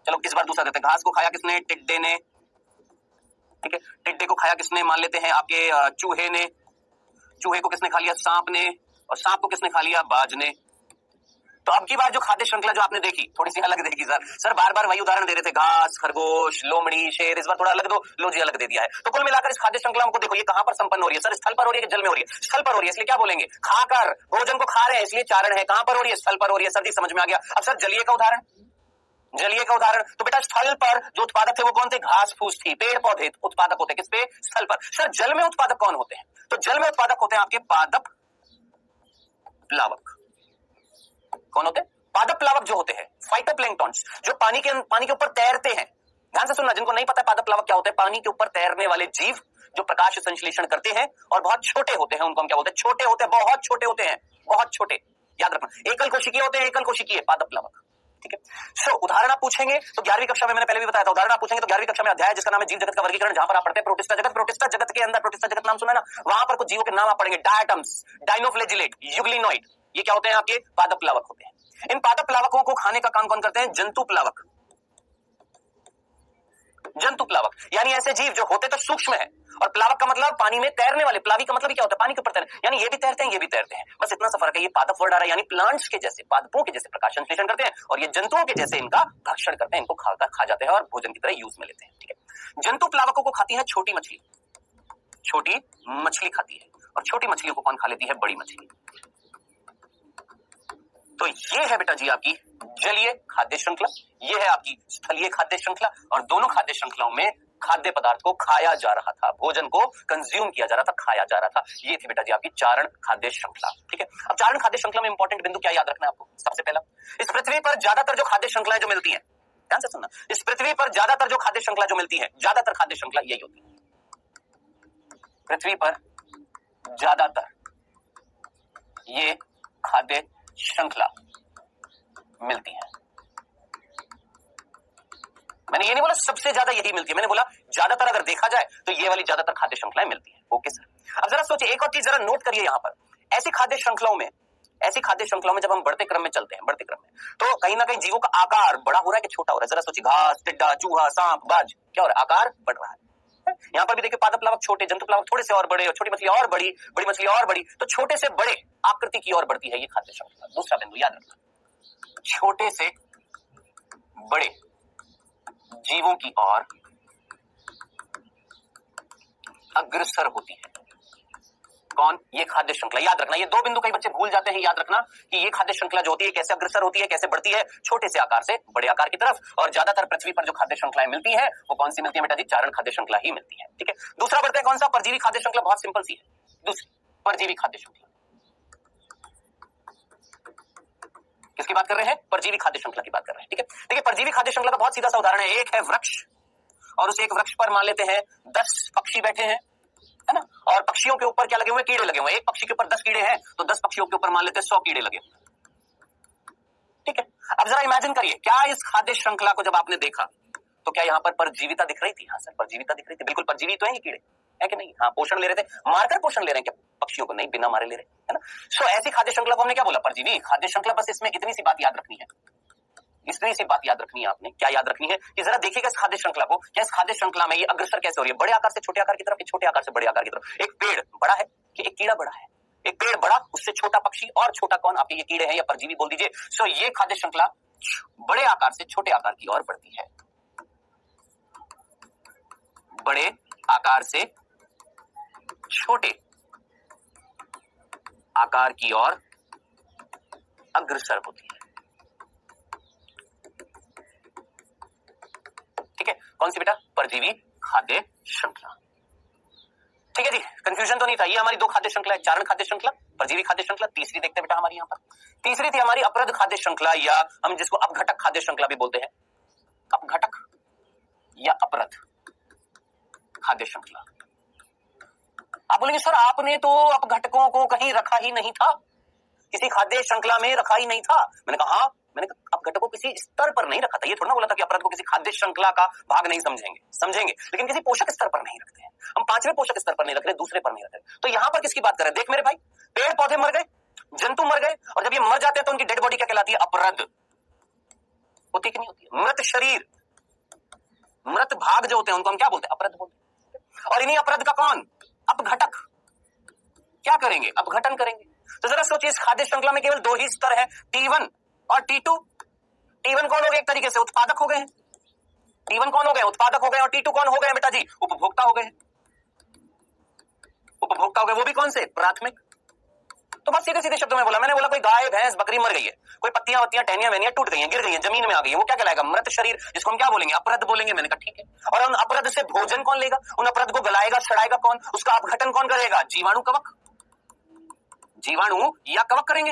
चलो इस बार दूसरा देते हैं। घास को खाया किसने? टिड्डे ने। ठीक है, टिड्डे को खाया किसने? मान लेते हैं आपके चूहे ने। चूहे को किसने खा लिया? सांप ने। और सांप को किसने खा लिया? बाज ने। तो अब की बार जो खाद्य श्रृंखला जो आपने देखी थोड़ी सी अलग देखी। सर बार बार वही उदाहरण दे रहे थे, घास, खरगोश, लोमड़ी, शेर, इस बार थोड़ा अलग दो, लो जी अलग दे दिया है। तो कुल मिलाकर इस खाद्य श्रृंखला को देखो, ये कहां पर संपन्न हो रही है? सर स्थल पर हो रही है कि जल में हो रही है? स्थल पर हो रही है, इसलिए क्या बोलेंगे? खाकर, भोजन को खा रहे हैं, इसलिए चारण है। कहां पर हो रही है? स्थल पर हो रही है। सर जी समझ में आ गया। अब सर जलीय का उदाहरण, जलीय का उदाहरण तो बेटा स्थल पर जो उत्पादक थे वो कौन थे? घास फूस थी, पेड़ पौधे उत्पादक होते किस पे? स्थल पर। सर जल में उत्पादक कौन होते हैं? तो जल में उत्पादक होते हैं आपके पादप प्लावक। कौन होते हैं? पादप प्लावक जो होते हैं, फाइटोप्लैंक्टन्स, जो पानी के ऊपर तैरते हैं। ध्यान से सुनना, जिनको नहीं पता पादप प्लावक क्या होते हैं, पानी के ऊपर तैरने वाले जीव जो प्रकाश संश्लेषण करते हैं और बहुत छोटे होते हैं, उनको हम क्या बोलते हैं? छोटे होते हैं, बहुत छोटे होते हैं, बहुत छोटे। याद रखना, एकल कोशिकीय होते हैं, एकल कोशिकीय पादप प्लावक। ठीक है। सो उदाहरण आप पूछेंगे तो 11वीं कक्षा में मैंने पहले भी बताया था, उदाहरण आप पूछेंगे तो 11वीं कक्षा में अध्याय जिसका नाम है जीव जगत का वर्गीकरण, जहां पर आप पढ़ते हैं प्रोटिस्टा जगत। प्रोटिस्टा जगत के अंदर, प्रोटिस्टा जगत नाम सुना है ना, वहां पर कुछ जीवों के नाम आप पढ़ेंगे, डायटम्स, डाइनोफ्लेजिलेट, यूग्लिनोइड। ये क्या होते हैं? आपके पादप प्लावक होते हैं। इन पादप प्लावकों को खाने का काम कौन करते हैं? जंतु प्लावक। जंतु प्लावक यानी ऐसे जीव जो होते तो सूक्ष्म है, और प्लावक का मतलब पानी में तैरने वाले। प्लावी का मतलब क्या होता है? पानी के ऊपर तैरने, यानी ये भी तैरते हैं, ये भी तैरते हैं, बस इतना सा फर्क है। ये पादप वर्ड आ रहा है, यानी प्लांट्स के जैसे, पादपों के जैसे प्रकाश संश्लेषण करते हैं, और ये जंतुओं के जैसे इनका भक्षण करते हैं, इनको खा जाते हैं और भोजन की तरह यूज में लेते हैं। ठीक है। जंतु प्लावकों को खाती है छोटी मछली, छोटी मछली खाती है, और छोटी मछलियों को कौन खा लेती है? बड़ी मछली। तो ये है बेटा जी आपकी जलीय खाद्य श्रृंखला, ये है आपकी स्थलीय खाद्य श्रृंखला, और दोनों खाद्य श्रृंखलाओं में खाद्य पदार्थ को खाया जा रहा था, भोजन को कंज्यूम किया जा रहा था, खाया जा रहा था। ये थी बेटा जी आपकी चारण खाद्य श्रृंखला। ठीक है। अब चारण खाद्य श्रृंखला में इंपॉर्टेंट बिंदु क्या याद रखना है आपको? सबसे पहला, इस पृथ्वी पर ज्यादातर जो खाद्य श्रृंखलाएं जो मिलती है, ध्यान से सुनना, इस पृथ्वी पर ज्यादातर जो खाद्य श्रृंखला जो मिलती है, ज्यादातर खाद्य श्रृंखला यही होती है। पृथ्वी पर ज्यादातर ये खाद्य श्रृंखला मिलती है। मैंने ये नहीं बोला सबसे ज्यादा यही मिलती है, मैंने बोला ज्यादातर अगर देखा जाए तो ये वाली ज्यादातर खाद्य श्रृंखलाएं मिलती है। Okay sir. अब जरा सोचिए, एक और चीज जरा नोट करिए यहां पर, ऐसी खाद्य श्रृंखलाओं में जब हम बढ़ते क्रम में चलते हैं, बढ़ते क्रम में, तो कहीं ना कहीं जीवों का आकार बड़ा हो रहा है कि छोटा हो रहा है? जरा सोचिए, घास, टिड्डा, चूहा, सांप, बाज, क्या हो रहा है? आकार बढ़ रहा है। यहां पर भी देखिए, पादप प्लावक छोटे, जंतु प्लावक थोड़े से और बड़े, और छोटी मछली और बड़ी, बड़ी मछली और बड़ी, तो छोटे से बड़े आकृति की ओर बढ़ती है ये खाद्य श्रृंखला। दूसरा बिंदु याद रखना, छोटे से बड़े जीवों की ओर अग्रसर होती है। कौन? ये खाद्य श्रृंखला। याद रखना, ये दो बिंदु कई बच्चे भूल जाते हैं, याद रखना कि ये खाद्य श्रृंखला जो होती है कैसे अग्रसर होती है, कैसे बढ़ती है? छोटे से आकार से बड़े आकार की तरफ। और ज्यादातर पृथ्वी पर जो खाद्य श्रृंखलाएं मिलती है वो कौन सी मिलती है बेटा जी? चारण खाद्य श्रृंखला ही मिलती है। ठीक है। दूसरा बढ़ता है कौन सा? परजीवी खाद्य श्रृंखला। बहुत सिंपल सी है, दूसरी परजीवी खाद्य श्रृंखला। किसकी बात कर रहे हैं? परजीवी खाद्य श्रृंखला की बात कर रहे हैं। ठीक है। देखिए, परजीवी खाद्य श्रृंखला का बहुत सीधा सा उदाहरण है, एक है वृक्ष, और उस एक वृक्ष पर मान लेते हैं 10 पक्षी बैठे हैं, है ना, और पक्षियों के ऊपर क्या लगे हुए? कीड़े लगे हुए। एक पक्षी के ऊपर 10 कीड़े हैं, तो 10 पक्षियों के ऊपर मान लेते हैं 100 कीड़े लगे। ठीक है। अब जरा इमेजिन करिए, क्या इस खाद्य श्रृंखला को जब आपने देखा तो क्या यहाँ पर परजीविता दिख रही थी? हाँ सर, परजीविता दिख रही थी, बिल्कुल परजीवी तो है ये कीड़े, है कि नहीं? हाँ, पोषण ले रहे थे, मारकर पोषण ले रहे हैं क्या पक्षियों को? नहीं, बिना मारे ले रहे, है ना। सो ऐसी खाद्य श्रृंखला को हमने क्या बोला? परजीवी खाद्य श्रृंखला। बस इसमें इतनी सी बात याद रखनी है, इतनी सी बात याद रखनी है आपने। क्या याद रखनी है कि जरा देखिएगा इस खाद्य श्रृंखला को, क्या इस खाद्य श्रृंखला में ये अग्रसर कैसे हो रही है? बड़े आकार से छोटे आकार की तरफ, छोटे आकार से बड़े आकार की तरफ। एक पेड़ बड़ा है कि एक कीड़ा बड़ा है? एक पेड़ बड़ा, उससे छोटा पक्षी, और छोटा कौन? आपके ये कीड़े हैं या परजीवी बोल दीजिए। सो ये खाद्य श्रृंखला बड़े आकार से छोटे आकार की ओर बढ़ती है, बड़े आकार से छोटे आकार की ओर अग्रसर होती है। ठीक है। कौन सी बेटा? परजीवी खाद्य श्रृंखला। ठीक है जी, कंफ्यूजन तो नहीं था। ये हमारी दो खाद्य श्रृंखला है, चारण खाद्य श्रृंखला, परजीवी खाद्य श्रृंखला। तीसरी देखते हैं बेटा हमारी यहाँ पर, तीसरी थी हमारी अपरद खाद्य श्रृंखला, या हम जिसको अपघटक खाद्य श्रृंखला भी बोलते हैं। अपघटक या अपरद खाद्य श्रृंखला। आप बोलेंगे सर आपने तो अपघटकों को कहीं रखा ही नहीं था, किसी खाद्य श्रृंखला में रखा ही नहीं था। मैंने कहा हाँ, मैंने कहा अपघटकों को किसी स्तर पर नहीं रखा था। ये थोड़ा ना बोला था कि अपराध को किसी खाद्य श्रृंखला का भाग नहीं समझेंगे, लेकिन किसी पोषक स्तर पर नहीं रखते हैं। हम 5वें पोषक स्तर पर नहीं रख रहे, दूसरे पर नहीं रख रहे। तो यहां पर किसकी बात कर रहे हैं? देख मेरे भाई, पेड़ पौधे मर गए, जंतु मर गए, और जब ये मर जाते हैं तो उनकी डेड बॉडी क्या कहलाती है? अपरद होती कि नहीं होती है? मृत शरीर, मृत भाग जो होते हैं उनको हम क्या बोलते हैं? अपरद बोलते हैं। और इन्हीं अपरद का कौन? अपघटक क्या करेंगे? अपघटन करेंगे। तो जरा सोचिए, इस खाद्य श्रृंखला में केवल 2 ही स्तर है, T1 और T2। T1 कौन हो गए? एक तरीके से उत्पादक हो गए हैं। T1 कौन हो गए? उत्पादक हो गए। और T2 कौन हो गए बेटा जी? उपभोक्ता हो गए। उपभोक्ता हो गए, वो भी कौन से? प्राथमिक। तो बस सीधे सीधे शब्दों में बोला, मैंने बोला कोई गाय भैंस बकरी मर गई है, कोई पत्तियां वत्तियां टहनियां वहनियां टूट गई हैं, गिर गई हैं, जमीन में आ गई है, वो क्या कहलाएगा? मृत शरीर, जिसको हम क्या बोलेंगे? अपरद बोलेंगे। मैंने कहा ठीक है। और उन अपरद से भोजन कौन लेगा? उन अपरद को गलाएगा सड़ाएगा कौन? उसका अपघटन कौन करेगा? जीवाणु कवक, जीवाणु या कवक करेंगे।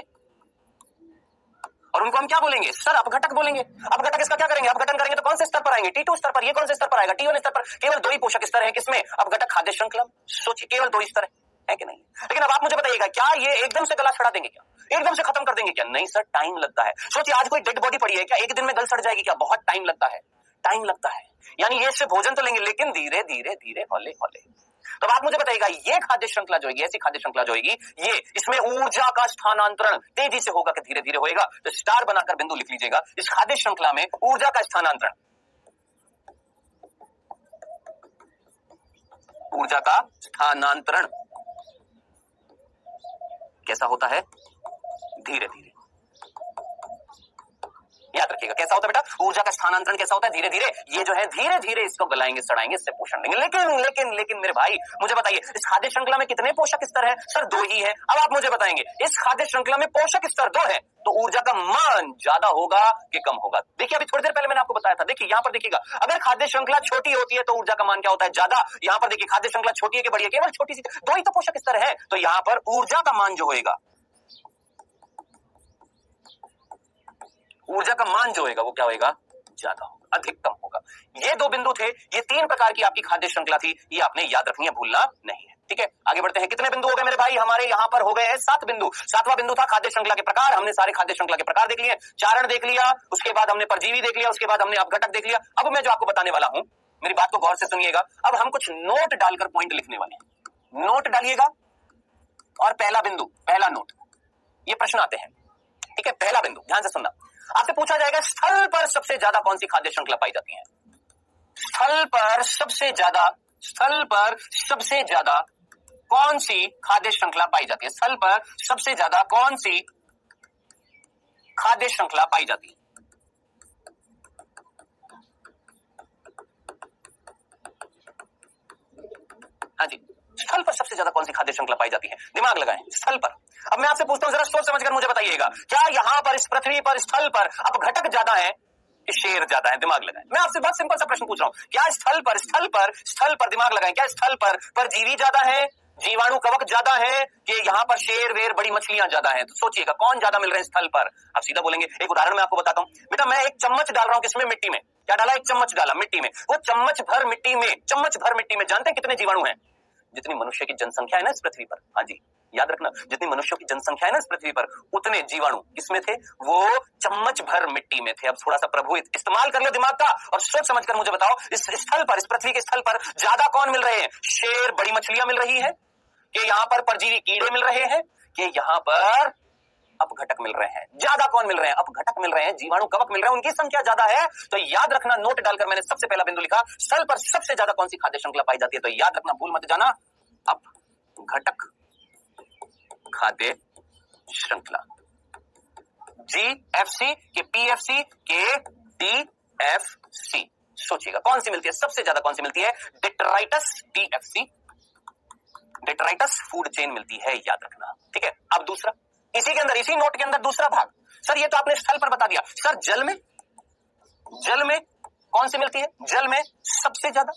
और उनको हम क्या बोलेंगे सर? अपघटक बोलेंगे। अपघटक इसका क्या करेंगे? अपघटन करेंगे तो कौन से स्तर पर आएंगे? T2 स्तर पर। ये कौन से स्तर पर आएगा? T1 स्तर पर। केवल दो ही पोषक स्तर है किसमें? अपघटक खाद्य श्रृंखला। सोचिए, केवल दो ही स्तर है कि नहीं? लेकिन अब आप मुझे बताइएगा, क्या ये एकदम से गला सड़ा देंगे? क्या एकदम से खत्म कर देंगे? क्या नहीं सर, टाइम लगता है। सोचिए, आज कोई डेड बॉडी पड़ी है, क्या एक दिन में गल सड़ जाएगी? क्या बहुत टाइम लगता है, टाइम लगता है। यानी ये इससे भोजन तो लेंगे, लेकिन धीरे धीरे धीरे, हौले हौले। तो आप मुझे बताइएगा, ये खाद्य श्रृंखला जो होगी, ऐसी खाद्य श्रृंखला जो होगी, ये इसमें ऊर्जा का स्थानांतरण तेजी से होगा कि धीरे धीरे होएगा? तो स्टार बनाकर बिंदु लिख लीजिएगा, इस खाद्य श्रृंखला में ऊर्जा का स्थानांतरण, ऊर्जा का स्थानांतरण कैसा होता है? धीरे धीरे। याद रखिएगा, कैसा होता है बेटा? ऊर्जा का स्थानांतरण कैसा होता है? धीरे धीरे। ये जो है धीरे धीरे इसको गलाएंगे, सड़ाएंगे, इससे पोषण लेंगे। लेकिन लेकिन लेकिन मेरे भाई मुझे बताइए, इस खाद्य श्रृंखला में कितने पोषक स्तर है? सर, दो ही है। अब आप मुझे बताएंगे, इस खाद्य श्रृंखला में पोषक स्तर दो है, तो ऊर्जा का मान ज्यादा होगा कि कम होगा? देखिए, अभी थोड़ी देर पहले मैंने आपको बताया था। देखिए, यहाँ पर देखिएगा, अगर खाद्य श्रृंखला छोटी होती है तो ऊर्जा का मान क्या होता है? ज्यादा। यहाँ पर देखिए, खाद्य श्रृंखला छोटी है कि बड़ी है? केवल छोटी सी, दो ही तो पोषक स्तर है, तो यहाँ पर ऊर्जा का मान जो होगा, ऊर्जा का मान जो होगा वो क्या होगा? ज्यादा होगा, अधिकतम होगा। ये दो बिंदु थे, ये तीन प्रकार की आपकी खाद्य श्रृंखला थी, ये आपने याद रखनी है, भूलना नहीं है। ठीक है, आगे बढ़ते हैं। कितने बिंदु हो गए मेरे भाई? हमारे यहाँ पर हो गए हैं 7 बिंदु। 7वां बिंदु था खाद्य श्रृंखला के प्रकार। हमने सारे खाद्य श्रृंखला के प्रकार देख लिए, चारण देख लिया, उसके बाद हमने परजीवी देख लिया, उसके बाद हमने अपघटक देख लिया। अब मैं जो आपको बताने वाला हूं, मेरी बात को गौर से सुनिएगा। अब हम कुछ नोट डालकर पॉइंट लिखने वाले हैं। नोट डालिएगा, और पहला बिंदु, पहला नोट, ये प्रश्न आते हैं। ठीक है, पहला बिंदु ध्यान से सुनना। आपसे पूछा जाएगा, स्थल पर सबसे ज्यादा कौन सी खाद्य श्रृंखला पाई जाती है? स्थल पर सबसे ज्यादा, स्थल पर सबसे ज्यादा कौन सी खाद्य श्रृंखला पाई जाती है? स्थल पर सबसे ज्यादा कौन सी खाद्य श्रृंखला पाई जाती है? हाँ जी, स्थल पर सबसे ज्यादा कौन सी खाद्य श्रृंखला पाई जाती है? दिमाग लगाएं, स्थल पर। अब मैं आपसे पूछता हूं, जरा सोच समझकर मुझे बताइएगा, क्या यहां पर इस पृथ्वी पर स्थल पर अपघटक ज्यादा है कि शेर ज्यादा है? दिमाग लगाएं। मैं आपसे बहुत सिंपल सा प्रश्न पूछ रहा हूं, क्या स्थल पर दिमाग लगाएं, क्या स्थल पर परजीवी ज्यादा है, जीवाणु कवक ज्यादा है, कि यहाँ पर शेर वेर बड़ी मछलियां ज्यादा हैं? तो सोचिएगा, कौन ज्यादा मिल रहे हैं स्थल पर? आप सीधा बोलेंगे। एक उदाहरण मैं आपको बताता हूं बेटा, मैं एक चम्मच डाल रहा हूं, किसमें? मिट्टी में। क्या डाला? एक चम्मच डाला मिट्टी में। वो चम्मच भर मिट्टी में जानते हैं कितने जीवाणु हैं? जितनी मनुष्य की जनसंख्या है ना इस पृथ्वी पर, हाँ जी याद रखना, जितनी मनुष्यों की जनसंख्या है ना इस पृथ्वी पर, उतने जीवाणु किसमें थे? वो चम्मच भर मिट्टी में थे। अब थोड़ा सा प्रभु इस्तेमाल कर लो दिमाग का, और सोच समझकर मुझे बताओ, इस स्थल पर, इस पृथ्वी के स्थल पर ज्यादा कौन मिल रहे हैं? शेर बड़ी मछलियां मिल रही है, कि यहाँ पर परजीवी कीड़े मिल रहे हैं, कि यहाँ पर अपघटक मिल रहे हैं? ज्यादा कौन मिल रहे हैं? अपघटक मिल रहे हैं, जीवाणु कवक मिल रहे हैं, उनकी संख्या ज्यादा है। तो याद रखना, नोट डालकर मैंने सबसे पहला बिंदु लिखा, स्थल पर सबसे ज्यादा कौन सी खाद्य श्रृंखला पाई जाती है? तो याद रखना, भूल मत जाना, अपघटक खाद्य श्रृंखला। GFC के PFC के DFC। सोचिएगा कौन सी मिलती है सबसे ज्यादा? कौन सी मिलती है? Detritus DFC, detritus food chain मिलती है, याद रखना। ठीक है, अब दूसरा, इसी के अंदर, इसी नोट के अंदर दूसरा भाग। सर ये तो आपने स्थल पर बता दिया, सर जल में, जल में कौन सी मिलती है? जल में सबसे ज्यादा,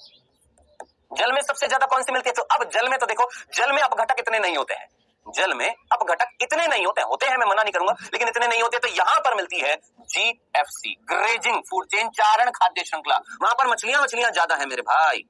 जल में सबसे ज्यादा कौन सी मिलती है? तो अब जल में तो देखो, जल में अपघटक इतने नहीं होते हैं, जल में अपघटक इतने नहीं होते हैं, होते हैं मैं मना नहीं करूंगा, लेकिन इतने नहीं होते। तो यहां पर मिलती है GFC, ग्रेजिंग फूड चेन, चारण खाद्य श्रृंखला। वहां पर मछलियां ज्यादा है मेरे भाई।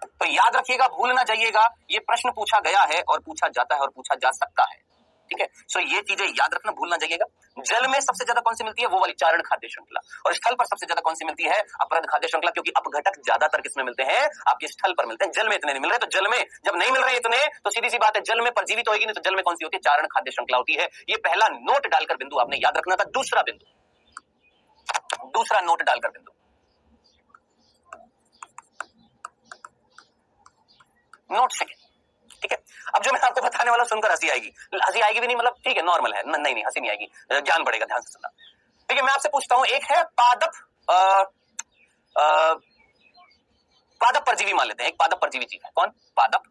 तो याद रखिएगा, भूल ना जाइएगा, ये प्रश्न पूछा गया है और पूछा जाता है और पूछा जा सकता है। ठीक है, सो ये चीजें याद रखना, भूल ना जाइएगा। जल में सबसे ज्यादा कौन सी मिलती है? वो वाली चारण खाद्य श्रृंखला। और स्थल पर सबसे ज्यादा कौन सी मिलती है? अपरद खाद्य श्रृंखला, क्योंकि अपघटक ज्यादातर किसमें मिलते हैं? आपके स्थल पर मिलते हैं, जल में इतने नहीं मिल रहे। तो जल में जब नहीं मिल रहे इतने, तो सीधी सी बात है, जल में परजीवी तो होगी नहीं, तो जल में कौन सी होती है? चारण खाद्य श्रृंखला होती है। ये पहला नोट डालकर बिंदु आपने याद रखना था। दूसरा बिंदु, दूसरा नोट डालकर बिंदु, नोट सेकेंड। ठीक है, अब जो मैं आपको बताने वाला सुनकर हंसी आएगी, हंसी आएगी भी नहीं, मतलब ठीक है नॉर्मल है, नहीं हंसी नहीं आएगी, ज्ञान बढ़ेगा, ध्यान से सुनना। ठीक है, मैं आपसे पूछता हूं, एक है पादप, पादप परजीवी मान लेते हैं, एक पादप परजीवी जीव है। कौन? पादप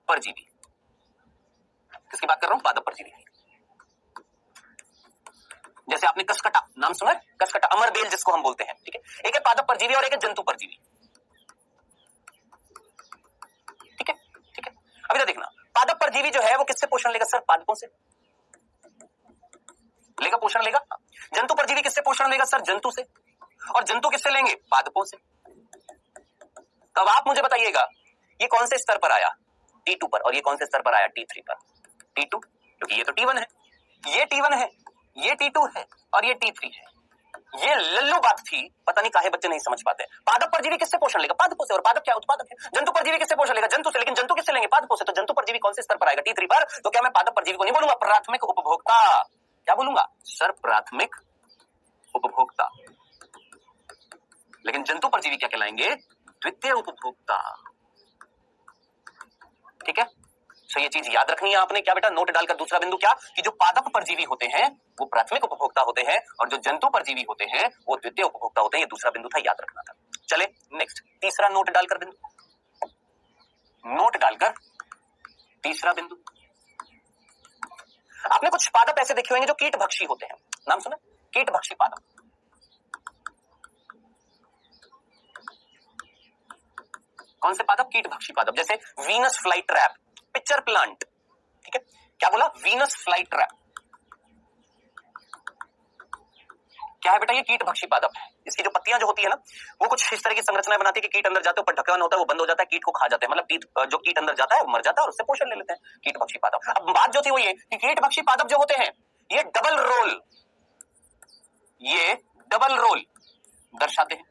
परजीवी। किसकी बात कर रहा हूं? पादप परजीवी। जैसे आपने कसकटा नाम सुना है, कसकटा, अमरबेल जिसको हम बोलते हैं। ठीक है, एक है पादप परजीवी और एक है जंतु परजीवी। ठीक है, ठीक है, अभी तो देखना, पादप परजीवी जो है वो किससे पोषण लेगा? सर पादपों से। लेगा, पोषण लेगा। जंतु परजीवी किससे पोषण लेगा सर? जंतु से। और जंतु किससे लेंगे? पादपों से। तो अब आप मुझे बताइएगा ये कौन से स्तर पर आया? T2 पर। और ये कौन से स्तर पर आया? T3 पर। T2 क्योंकि ये तो T1 है, ये T1 है, ये T2 है और ये T3 है। ये लल्लू बात थी, पता नहीं काहे बच्चे नहीं समझ पाते। पादप परजीवी किससे पोषण लेगा? पादपों से। और पादप क्या? उत्पादक है। जंतु परजीवी किससे पोषण लेगा? जंतु से। लेकिन जंतु किससे लेंगे? पादपों से। तो जंतु परजीवी कौन से स्तर पर आएगा? T3 पर। तो क्या मैं पादप परजीवी को नहीं बोलूंगा? प्राथमिक उपभोक्ता। क्या बोलूंगा सर? प्राथमिक उपभोक्ता। लेकिन जंतु परजीवी क्या कहलाएंगे? द्वितीय उपभोक्ता। ठीक है, तो ये चीज याद रखनी है आपने। क्या बेटा? नोट डालकर दूसरा बिंदु क्या कि जो पादप परजीवी होते हैं वो प्राथमिक उपभोक्ता होते हैं और जो जंतु परजीवी होते हैं वो द्वितीय उपभोक्ता होते हैं। ये दूसरा बिंदु था, याद रखना था। चले नेक्स्ट, तीसरा नोट डालकर बिंदु, नोट डालकर तीसरा बिंदु। आपने कुछ पादप ऐसे देखे होंगे जो कीटभक्षी होते हैं। नाम सुना? कीटभक्षी पादप। कौन से पादप? कीटभक्षी पादप। जैसे Venus fly trap, pitcher plant. ठीक है, क्या बोला? Venus fly trap. क्या है बेटा? ये कीटभक्षी पादप है। इसकी जो पत्तियां जो होती है ना, वो कुछ इस तरह की संरचना बनाती है कि कीट अंदर जाते हैं, ऊपर ढक्कन होता है, वो बंद हो जाता है, कीट को खा जाते हैं। मतलब जो कीट अंदर जाता है वो मर जाता है और उससे पोषण ले लेते हैं, कीटभक्षी पादप। अब बात जो थी वो ये कि कीटभक्षी पादप जो होते हैं ये डबल रोल, ये डबल रोल दर्शाते हैं।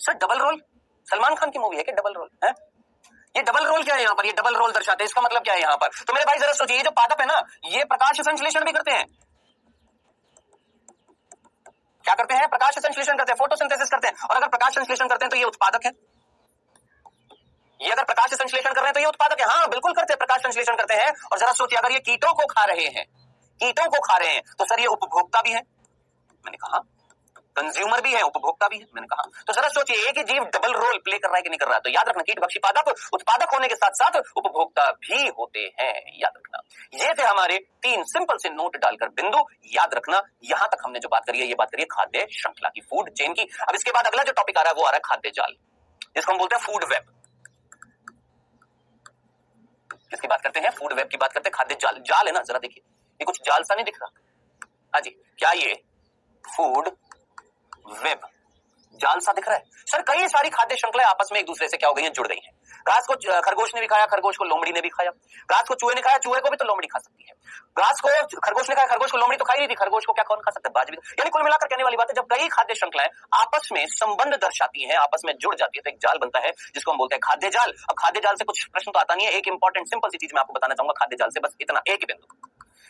Sir double role Salman Khan की मूवी है कि डबल रोल है? ये डबल रोल क्या है यहाँ पर? ये डबल रोल दर्शाते हैं। इसका मतलब क्या है यहाँ पर? तो मेरे भाई जरा सोचिए, ये जो पादप है ना, ये प्रकाश संश्लेषण भी करते हैं। क्या करते हैं? प्रकाश संश्लेषण करते हैं, फोटोसिंथेसिस करते हैं। और अगर प्रकाश संश्लेषण करते हैं तो ये उत्पादक है। ये अगर प्रकाश संश्लेषण कर रहे हैं तो ये उत्पादक है। हाँ बिल्कुल करते हैं, प्रकाश संश्लेषण करते हैं। और जरा सोचिए, अगर ये कीटों को खा रहे हैं, कीटों को खा रहे हैं, तो सर ये उपभोक्ता भी है। मैंने कहा कंज्यूमर भी है, उपभोक्ता भी है। मैंने कहा तो जरा सोचिए, एक ही जीव डबल रोल प्ले कर रहा है कि नहीं कर रहा है? तो याद रखना, कीटभक्षी पादप उत्पादक होने के साथ साथ उपभोक्ता भी होते हैं। याद रखना, ये थे हमारे 3 सिंपल से नोट डालकर बिंदु। याद रखना, यहां तक हमने जो बात करी है, ये बात करिए खाद्य श्रृंखला की, फूड चेन की। अब इसके बाद अगला जो टॉपिक आ रहा है वो आ रहा है खाद्य जाल, जिसको हम बोलते हैं फूड वेब। किसकी बात करते हैं? फूड वेब की बात करते हैं। खाद्य जाल, जाल है ना, जरा देखिए, ये कुछ जाल सा नहीं दिख रहा? हाँ जी, क्या ये फूड वेब जाल सा दिख रहा है? सर कई सारी खाद्य श्रृंखलाएं आपस में एक दूसरे से क्या हो गई हैं? जुड़ गई हैं। घास को खरगोश ने भी खाया, खरगोश को लोमड़ी ने भी खाया। घास को चूहे ने खाया, चूहे को भी तो लोमड़ी खा सकती है। घास को खरगोश ने खाया, खरगोश को लोमड़ी तो खाई नहीं थी, खरगोश को क्या कौन खा सकता है? बाज भी। यानी कुल मिलाकर कहने वाली बात है, जब कई खाद्य श्रृंखलाएं आपस में संबंध दर्शाती हैं, आपस में जुड़ जाती है, तो एक जाल बनता है जिसको हम बोलते हैं खाद्य जाल। अब खाद्य जाल से कुछ प्रश्न तो आता नहीं है। एक इंपॉर्टेंट सिंपल सी चीज मैं आपको बताना चाहूंगा खाद्य जाल से, बस इतना, एक ही बिंदु।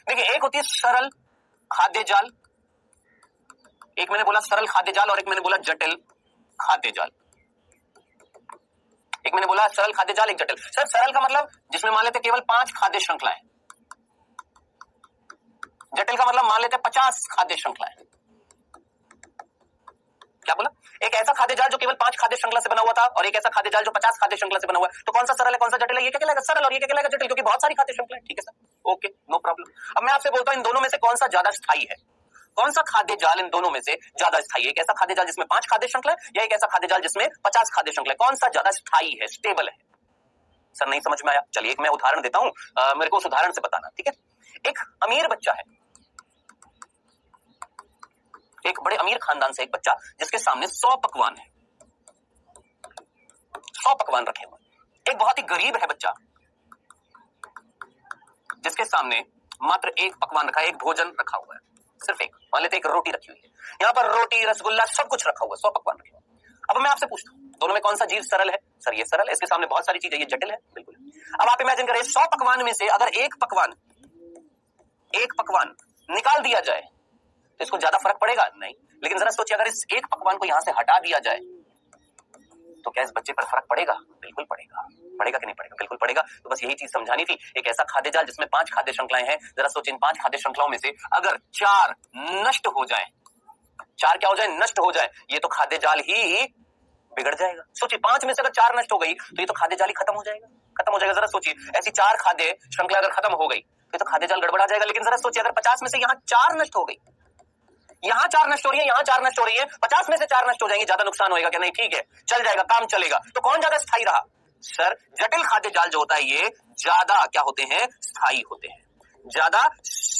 देखिए, एक होती है सरल खाद्य जाल, एक मैंने बोला सरल खाद्य जाल, और एक मैंने बोला जटिल खाद्य जाल। एक मैंने बोला सरल खाद्य जाल, एक जटिल। सर सरल का मतलब जिसमें मान लेते केवल 5 खाद्य श्रृंखलाएं, जटिल का मतलब मान लेते 50 खाद्य श्रृंखलाएं। क्या बोला? एक ऐसा खाद्य जाल जो केवल 5 खाद्य श्रृंखला से बना हुआ था, और एक ऐसा खाद्य जाल जो 50 खाद्य श्रृंखला से बना हुआ है। तो कौन सा सरल है, कौन सा जटिल है? ये क्या कहलाएगा? सरल। और ये क्या कहलाएगा? जटिल, क्योंकि बहुत सारी खाद्य श्रृंखलाएं। ठीक है सर, ओके, नो प्रॉब्लम। अब मैं आपसे बोलता हूं, इन दोनों में से कौन सा ज्यादा स्थायी है? कौन सा खाद्य जाल इन दोनों में से ज्यादा स्थायी है? एक ऐसा खाद्य जाल जिसमें 5 खाद्य श्रृंखला या एक ऐसा खाद्य जाल जिसमें 50 खाद्य श्रृंखला? कौन सा ज्यादा स्थायी है, स्टेबल है? सर नहीं समझ में आया? चलिए एक मैं उदाहरण देता हूं, मेरे को उस उदाहरण से बताना। ठीक है, एक अमीर बच्चा है, एक बड़े अमीर खानदान से एक बच्चा जिसके सामने 100 पकवान है, 100 पकवान रखे हुए। एक बहुत ही गरीब है बच्चा जिसके सामने मात्र एक पकवान रखा है, एक भोजन रखा हुआ है, सिर्फ एक। मान लेते एक रोटी रखी हुई है, यहाँ पर रोटी, रसगुल्ला, सब कुछ रखा हुआ है, 100 पकवान रखे हुए। अब मैं आपसे पूछता हूँ, दोनों में कौन सा जीव सरल है? सर ये सरल है, इसके सामने बहुत सारी चीजें, ये जटिल है। बिल्कुल। अब आप इमेजिन करें, 100 पकवान में से अगर एक पकवान निकाल दिया जाए तो इसको ज्यादा फर्क पड़ेगा? नहीं। लेकिन जरा सोचिए, अगर इस एक पकवान को यहां से हटा दिया जाए तो क्या इस बच्चे पर फर्क पड़ेगा? बिल्कुल पड़ेगा। पड़ेगा कि नहीं पड़ेगा? बिल्कुल पड़ेगा। तो बस यही चीज समझानी थी। एक ऐसा खाद्य जाल जिसमें 5 खाद्य श्रृंखलाएं हैं, जरा सोचिए, इन 5 खाद्य श्रृंखलाओं में से अगर 4 नष्ट हो जाए, 4 क्या हो जाए? नष्ट हो जाए, ये तो खाद्य जाल ही बिगड़ जाएगा। सोचिए, 5 में से अगर 4 नष्ट हो गई तो ये तो खाद्य जाल ही खत्म हो जाएगा, खत्म हो जाएगा। जरा सोचिए, ऐसी 4 खाद्य श्रृंखला अगर खत्म हो गई तो खाद्य जाल गड़बड़ा जाएगा। लेकिन जरा सोचिए, अगर 50 में से यहाँ 4 नष्ट हो गई, यहाँ 4 नष्ट हो रही है, यहाँ 4 नष्ट हो रही है, 50 में से 4 नष्ट हो जाएंगी, ज्यादा नुकसान होगा क्या? नहीं, ठीक है, चल जाएगा, काम चलेगा। तो कौन ज्यादा स्थायी रहा? सर जटिल खाद्य जाल जो होता है ये ज्यादा क्या होते हैं? स्थायी होते हैं, ज्यादा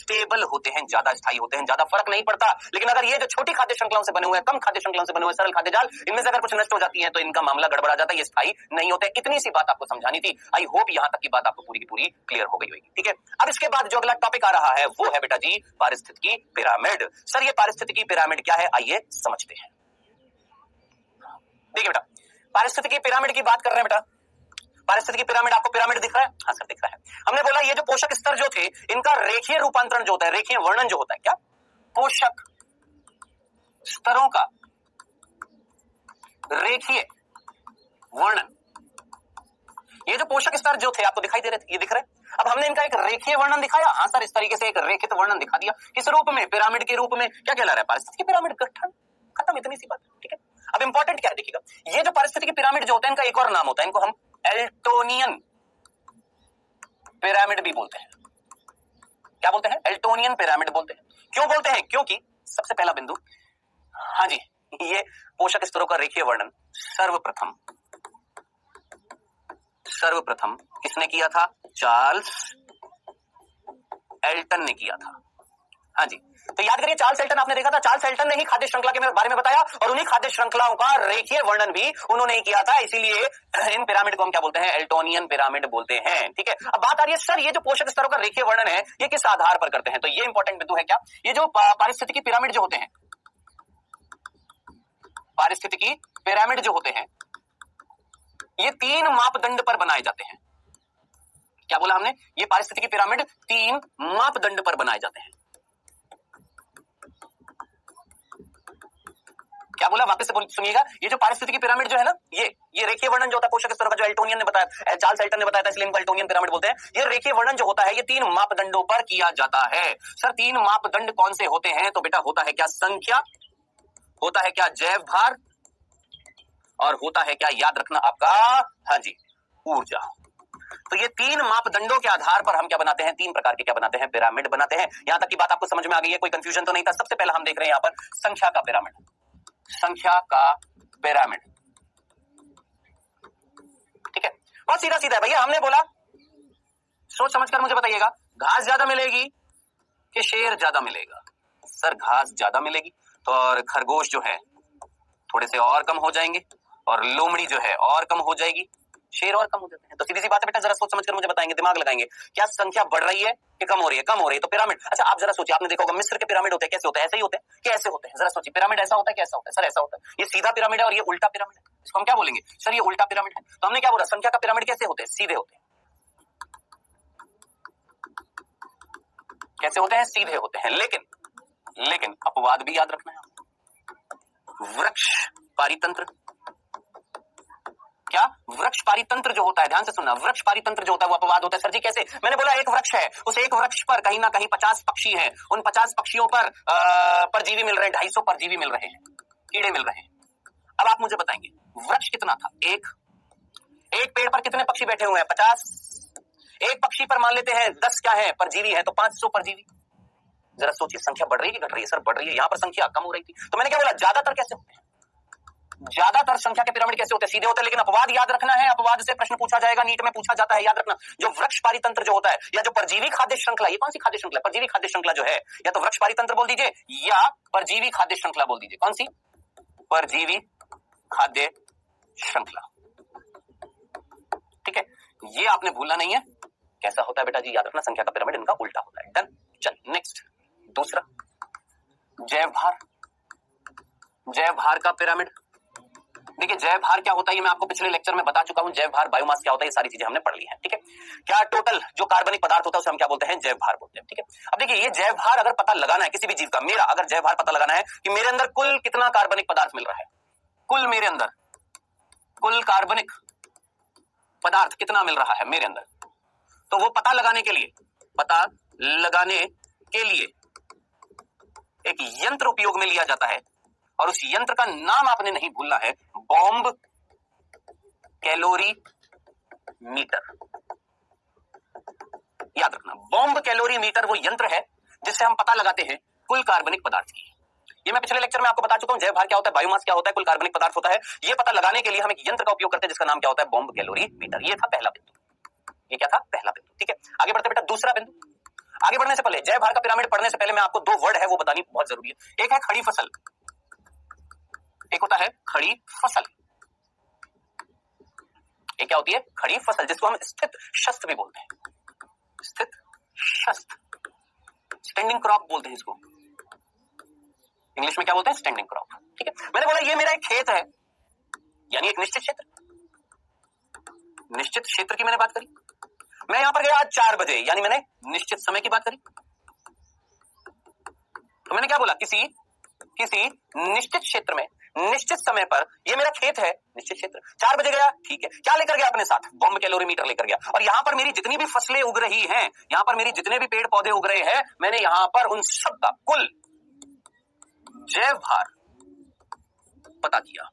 स्टेबल होते हैं, ज्यादा स्थायी होते हैं, ज्यादा फर्क नहीं पड़ता। लेकिन अगर ये जो छोटी खाद्य श्रृंखलाओं से बने हुए हैं, कम खाद्य श्रृंखलाओं से बने हुए सरल खाद्य जाल, इनमें से अगर कुछ नष्ट हो जाती है तो इनका मामला गड़बड़ा जाता है, ये स्थायी नहीं होते। इतनी सी बात आपको समझानी थी। आई होप यहां तक की बात आपको पूरी की पूरी क्लियर हो गई होगी। ठीक है, अब इसके बाद जो अगला टॉपिक आ रहा है वो है बेटा जी पारिस्थितिकी पिरामिड। सर ये पारिस्थितिकी पिरामिड क्या है, आइए समझते हैं। देखिए बेटा, पारिस्थितिकी पिरामिड की बात कर रहे हैं बेटा। पारिस्थितिकी पिरामिड, आपको पिरामिड दिख रहा है? हाँ सर दिख रहा है। हमने बोला ये जो पोषक स्तर जो थे इनका रेखीय रूपांतरण जो होता है, रेखीय वर्णन जो होता है, क्या पोषक स्तरों का रेखीय वर्णन, ये जो पोषक स्तर जो थे आपको दिखाई दे रहे थे, ये दिख रहे हैं। अब हमने इनका एक रेखीय वर्णन दिखाया। हाँ सर, इस तरीके से एक रेखित वर्णन दिखा दिया। किस रूप में? पिरामिड के रूप में। क्या कहला रहा है? पारिस्थितिकी पिरामिड। गठन, खत्म, इतनी सी बात। ठीक है, अब इंपॉर्टेंट क्या है देखिएगा, ये जो पारिस्थितिकी पिरामिड जो होता है इनका एक और नाम होता है, इनको हम एल्टोनियन पिरामिड भी बोलते हैं। क्या बोलते हैं? एल्टोनियन पिरामिड बोलते हैं। क्यों बोलते हैं? क्योंकि सबसे पहला बिंदु, हाँ जी, ये पोषक स्तरों का रेखीय वर्णन सर्वप्रथम किसने किया था? चार्ल्स एल्टन ने किया था। हाँ जी, तो याद करिए चार्ल्स एल्टन आपने देखा था, चार्ल्स एल्टन ने ही खाद्य श्रृंखला के बारे में बताया और उन्हीं खाद्य श्रृंखलाओं का रेखीय वर्णन भी उन्होंने ही किया था। इसीलिए इन पिरामिड को हम क्या बोलते हैं? एल्टोनियन पिरामिड बोलते हैं। ठीक है, अब बात आ रही है सर ये जो पोषक स्तरों का रेखीय वर्णन है ये किस आधार पर करते हैं? तो ये इंपॉर्टेंट बिंदु है। क्या ये जो पारिस्थितिकी पिरामिड जो होते हैं, पारिस्थितिकी पिरामिड जो होते हैं ये 3 मापदंड पर बनाए जाते हैं। क्या बोला हमने? ये पारिस्थितिकी पिरामिड 3 मापदंड पर बनाए जाते हैं। क्या बोला? वापस से सुनिएगा, ये जो पारिस्थितिकी पिरामिड जो है ना, ये रेखीय वर्णन जो होता है पोषक स्तरों का, जो एल्टोनियन ने बताया, चार्ल्स एल्टन ने बताया था, इसलिए इनको एल्टोनियन पिरामिड बोलते हैं। ये रेखीय वर्णन जो होता है ये 3 मापदंडों पर किया जाता है। सर 3 मापदंड कौन से होते हैं? तो बेटा होता है क्या संख्या, होता है क्या जैव भार, और होता है क्या, याद रखना आपका, हाँ जी, ऊर्जा। तो ये 3 मापदंडों के आधार पर हम क्या बनाते हैं? 3 प्रकार के क्या बनाते हैं? पिरामिड बनाते हैं। यहां तक की बात आपको समझ में आ गई है? कोई कंफ्यूजन तो नहीं था? सबसे पहला हम देख रहे हैं यहां पर संख्या का पिरामिड। संख्या का पिरामिड, ठीक है, बहुत सीधा सीधा है भैया। हमने बोला, सोच समझकर मुझे बताइएगा, घास ज्यादा मिलेगी कि शेर ज्यादा मिलेगा? सर घास ज्यादा मिलेगी, तो और खरगोश जो है थोड़े से और कम हो जाएंगे, और लोमड़ी जो है और कम हो जाएगी, शेर और कम हो जाते हैं। तो सीधी सी बात है बेटा, जरा सोच समझकर मुझे बताएंगे, दिमाग लगाएंगे, क्या संख्या बढ़ रही है कि कम हो रही है? कम हो रही है। तो पिरामिड, अच्छा आप जरा सोचिए, आपने देखा होगा मिस्र के पिरामिड होते हैं, कैसे होते हैं? ऐसे ही होते हैं कि ऐसे होते हैं? जरा सोचिए, पिरामिड ऐसा होता है कि ऐसा होता है? सर ऐसा होता है। ये सीधा पिरामिड है और ये उल्टा पिरामिड है। इसको हम क्या बोलेंगे? सर ये उल्टा पिरामिड है। तो हमने क्या बोला? संख्या का पिरामिड कैसे होते हैं? सीधे होते हैं। कैसे होते हैं? सीधे होते हैं। लेकिन अपवाद भी याद रखना है। वृक्ष पारितंत्र, क्या वृक्ष पारितंत्र जो होता है, ध्यान से सुनना, वृक्ष पारितंत्र जो होता है वो अपवाद होता है। सर जी कैसे? मैंने बोला एक वृक्ष है, उस एक वृक्ष पर कहीं ना कहीं 50 पक्षी हैं, उन 50 पक्षियों पर परजीवी मिल रहे हैं, 250 परजीवी मिल रहे हैं, कीड़े मिल रहे हैं। अब आप मुझे बताएंगे वृक्ष कितना था? एक पेड़ पर कितने पक्षी बैठे हुए हैं? 50। एक पक्षी पर मान लेते हैं 10 क्या है? परजीवी है, तो 500 परजीवी। जरा सोचिए, संख्या बढ़ रही है कि घट रही है? सर बढ़ रही है। यहां पर संख्या कम हो रही थी। तो मैंने क्या बोला? ज्यादातर कैसे होते हैं? ज्यादातर संख्या के पिरामिड कैसे होते हैं? सीधे होते हैं। लेकिन अपवाद याद रखना है, अपवाद से प्रश्न पूछा जाएगा, नीट में पूछा जाता है, याद रखना। जो वृक्ष पारितंत्र जो होता है, या जो परजीवी खाद्य श्रृंखला, ये कौन सी खाद्य श्रृंखला? परजीवी खाद्य श्रृंखला जो है, या तो वृक्ष पारितंत्र बोल दीजिए या परजीवी खाद्य श्रृंखला बोल दीजिए। कौन सी? परजीवी खाद्य श्रृंखला। ठीक है, ये आपने भूलना नहीं है। कैसा होता है बेटा जी? याद रखना, संख्या का पिरामिड इनका उल्टा होता है। डन। चल नेक्स्ट, दूसरा जैव भार। जैव भार का पिरामिड, देखिए जैव भार क्या होता है ये मैं आपको पिछले लेक्चर में बता चुका हूं। जैव भार, बायोमास क्या होता है, ये सारी चीजें हमने पढ़ ली हैं। ठीक है, क्या टोटल जो कार्बनिक पदार्थ होता है उसे हम क्या बोलते हैं? जैव भार बोलते हैं। ठीक है, अब देखिए ये जैव भार अगर पता लगाना है किसी भी जीव का, मेरा अगर जैव भार पता लगाना है कि मेरे अंदर कुल कितना कार्बनिक पदार्थ मिल रहा है, कुल मेरे अंदर कुल कार्बनिक पदार्थ कितना मिल रहा है मेरे अंदर, तो वो पता लगाने के लिए एक यंत्र उपयोग में लिया जाता है, और उस यंत्र का नाम आपने नहीं भूलना है, बॉम्ब कैलोरी मीटर। याद रखना, बॉम्ब कैलोरी मीटर वो यंत्र है जिससे हम पता लगाते हैं कुल कार्बनिक पदार्थ की। ये मैं पिछले लेक्चर में आपको बता चुका हूं। जैव भार क्या होता है, बायोमास क्या होता है, कुल कार्बनिक पदार्थ होता है। ये पता लगाने के लिए हम एक यंत्र का उपयोग करते हैं जिसका नाम क्या होता है? Bomb calorimeter. ये था पहला बिंदु। ये क्या था? पहला बिंदु। ठीक है, आगे बढ़ते बेटा, दूसरा बिंदु। आगे बढ़ने से पहले जय भार का पिरामिड पढ़ने से पहले मैं आपको दो वर्ड है वो बतानी बहुत जरूरी है। एक है खड़ी फसल, एक होता है खड़ी फसल। एक क्या होती है? खड़ी फसल, जिसको हम स्थित शस्त्र भी बोलते हैं। स्थित शस्त्र, स्टैंडिंग क्रॉप बोलते हैं इसको। इंग्लिश में क्या बोलते हैं? Standing crop. ठीक है, मैंने बोला ये मेरा एक खेत है, यानी एक निश्चित क्षेत्र। निश्चित क्षेत्र की मैंने बात करी। मैं यहां पर गया आज 4 बजे, यानी मैंने निश्चित समय की बात करी। तो मैंने क्या बोला? किसी निश्चित क्षेत्र में निश्चित समय पर, ये मेरा खेत है, निश्चित क्षेत्र। 4 बजे गया, ठीक है। क्या लेकर गया अपने साथ? बॉम्ब कैलोरीमीटर लेकर गया। और यहां पर मेरी जितनी भी फसलें उग रही हैं, यहां पर मेरी जितने भी पेड़ पौधे उग रहे हैं, मैंने यहां पर उन सब का कुल जैव भार पता किया।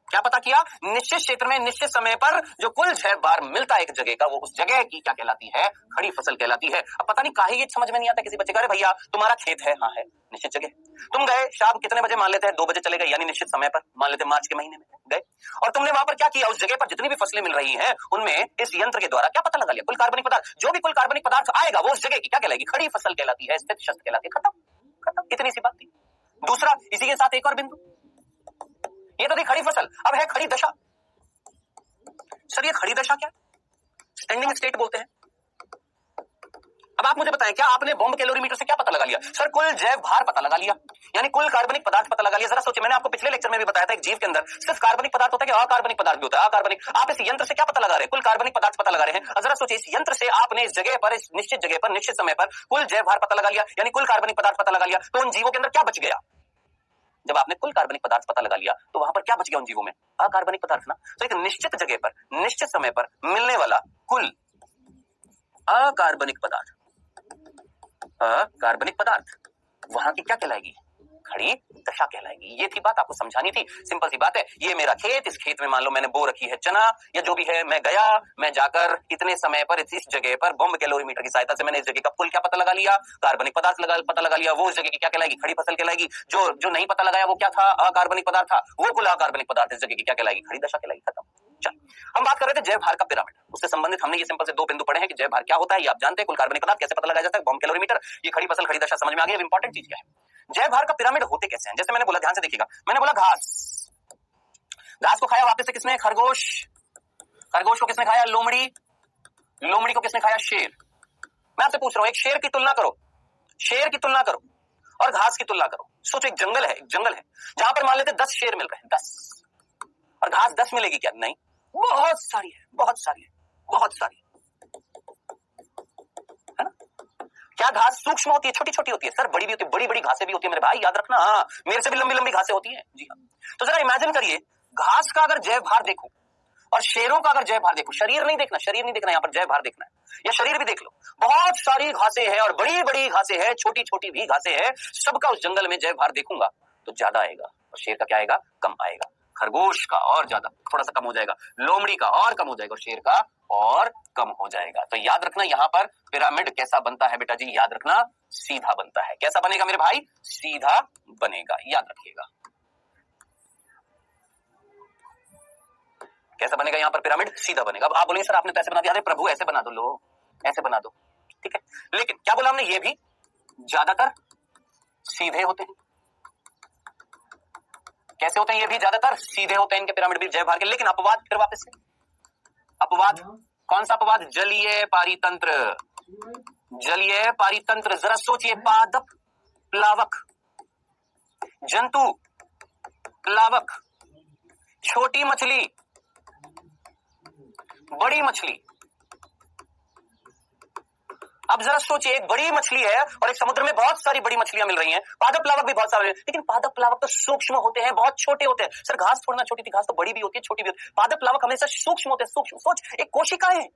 क्या पता किया? निश्चित क्षेत्र में निश्चित समय पर जो कुल जैव भार मिलता है एक जगह का, वो उस जगह की क्या कहलाती है? खड़ी फसल कहलाती है। अब पता नहीं काहे ये समझ में नहीं आता किसी बच्चे का। अरे भैया तुम्हारा खेत है, हाँ है, निश्चित जगह। तुम गए शाम कितने बजे? मान लेते हैं 2 बजे चले गए, यानी निश्चित समय पर, मान लेते हैं मार्च के महीने में गए। और तुमने वहां पर क्या किया? उस जगह पर जितनी भी फसलें मिल रही हैं उनमें इस यंत्र के द्वारा क्या पता लगा लिया? कुल कार्बनिक पदार्थ। जो भी कुल कार्बनिक पदार्थ आएगा वो उस जगह की क्या कहलाएगी? खड़ी फसल कहलाती है, स्थित शस्त्र कहलाती है। खत्म, इतनी सी बात थी। दूसरा, इसी के साथ एक और बिंदु, ये तो थी खड़ी फसल, अब है खड़ी दशा। सर ये खड़ी दशा क्या? स्टैंडिंग स्टेट बोलते हैं। अब आप मुझे बताएं, क्या आपने बॉम्ब कैलोरीमीटर से क्या पता लगा लिया? सर कुल जैव भार पता लगा लिया, यानी कुल कार्बनिक पदार्थ पता लगा लिया। जरा सोचिए, मैंने आपको पिछले लेक्चर में भी बताया था एक जीव के अंदर सिर्फ कार्बनिक पदार्थ होता है कि अकार्बनिक पदार्थ भी होता है? अकार्बनिक। आप इस यंत्र से क्या पता लगा रहे हैं? कुल कार्बनिक पदार्थ पता लगा रहे हैं। जरा सोचिए, इस यंत्र से आपने इस जगह पर, इस निश्चित जगह पर, निश्चित समय पर कुल जैव भार पता लगा लिया, यानी कुल कार्बनिक पदार्थ पता लगा लिया। तो उन जीवों के अंदर क्या बच गया? जब आपने कुल कार्बनिक पदार्थ पता लगा लिया तो वहां पर क्या बच गया उन जीवों में? अकार्बनिक पदार्थ ना। तो एक निश्चित जगह पर निश्चित समय पर मिलने वाला कुल अकार्बनिक पदार्थ, अकार्बनिक पदार्थ, वहां की क्या कहलाएगी? खड़ी दशा कहलाएगी। ये थी बात, आपको समझानी थी। सिंपल सी बात है। ये मेरा खेत, इस खेत में मान लो मैंने बो रखी है चना या जो भी है, मैं गया, मैं जाकर इतने समय पर इस जगह पर बॉम्ब कैलोरीमीटर की सहायता से मैंने इस जगह का कुल क्या पता लगा लिया? कार्बनिक पदार्थ पता लगा लिया। वो उस जगह की क्या कहलाएगी? खड़ी फसल कहलाएगी। जो नहीं पता लगाया वो क्या था? अकार्बनिक पदार्थ था। वो कुल अकार्बनिक पदार्थ इस जगह की क्या कहलाएगी? खड़ी दशा कहलाएगी। खत्म। चल, हम बात कर रहे थे जैव भार का पिरामिड, उससे संबंधित हमने ये सिंपल से 2 बिंदु पढ़े हैं कि जैव भार क्या होता है, ये आप जानते हैं। कुल कार्बनिक पदार्थ कैसे पता लगाया जाता है? Bomb calorimeter. ये खड़ी फसल, खड़ी दशा समझ में आ गई। अब इंपॉर्टेंट चीज क्या है? जैव भार का पिरामिड होते कैसे हैं? जैसे मैंने बोला, ध्यान से देखिएगा, मैंने बोला घास को खाया वापस से किसने? खरगोश। खरगोश को किसने खाया? लोमड़ी। लोमड़ी को किसने खाया? शेर। मैं आपसे पूछ रहा हूं, एक शेर की तुलना करो, शेर की तुलना करो और घास की तुलना करो। सोचो, एक जंगल है जहां पर मान लेते 10 शेर मिल रहे हैं, 10, और घास 10 मिलेगी क्या? नहीं, बहुत सारी है, बहुत सारी है, बहुत सारी है ना। क्या घास सूक्ष्म होती है? छोटी छोटी होती है? सर बड़ी भी होती है, बड़ी बड़ी घासें भी होती है मेरे भाई, याद रखना। हाँ, मेरे से भी लंबी लंबी घासें होती हैं। जी हाँ। तो जरा इमेजिन करिए, घास का अगर जैव भार देखो और शेरों का अगर जैव भार देखो, शरीर नहीं देखना, शरीर नहीं देखना, यहाँ पर जैव भार देखना है। या शरीर भी देख लो, बहुत सारी घासें हैं और बड़ी बड़ी घासें हैं, छोटी छोटी भी घासें हैं, सबका उस जंगल में जैव भार देखूंगा तो ज्यादा आएगा, और शेर का क्या आएगा? कम आएगा। खरगोश का और ज्यादा, थोड़ा सा कम हो जाएगा। लोमड़ी का और कम हो जाएगा, और शेर का और कम हो जाएगा। तो याद रखना, यहां पर पिरामिड कैसा बनता है बेटा जी? याद रखना, सीधा बनता है। कैसा बनेगा मेरे भाई? सीधा बनेगा, याद रखिएगा। कैसा बनेगा यहाँ पर पिरामिड? सीधा बनेगा। अब आप बोलेंगे सर आपने तो ऐसे बना दिया। अरे प्रभु ऐसे बना दो, लो ऐसे बना दो, ठीक है। लेकिन क्या बोला हमने? ये भी ज्यादातर सीधे होते हैं। कैसे होते हैं? ये भी ज्यादातर सीधे होते हैं, इनके पिरामिड भी जैव भार के। लेकिन अपवाद, फिर वापस से अपवाद। कौन सा अपवाद? जलीय पारितंत्र। जलीय पारितंत्र, जरा सोचिए, पादप प्लावक, जंतु प्लावक, छोटी मछली, बड़ी मछली। अब जरा सोचिए, एक बड़ी मछली है और एक समुद्र में बहुत सारी बड़ी मछलियां मिल रही हैं, पादप प्लावक भी बहुत सारे, लेकिन पादप प्लावक तो सूक्ष्म होते हैं, बहुत छोटे होते हैं। सर घास थोड़ा ना छोटी थी, घास तो बड़ी भी होती है, छोटी भी होती है। पादप प्लावक हमेशा सूक्ष्म होते हैं, सूक्ष्म। सोच, एक कोशिकाएं,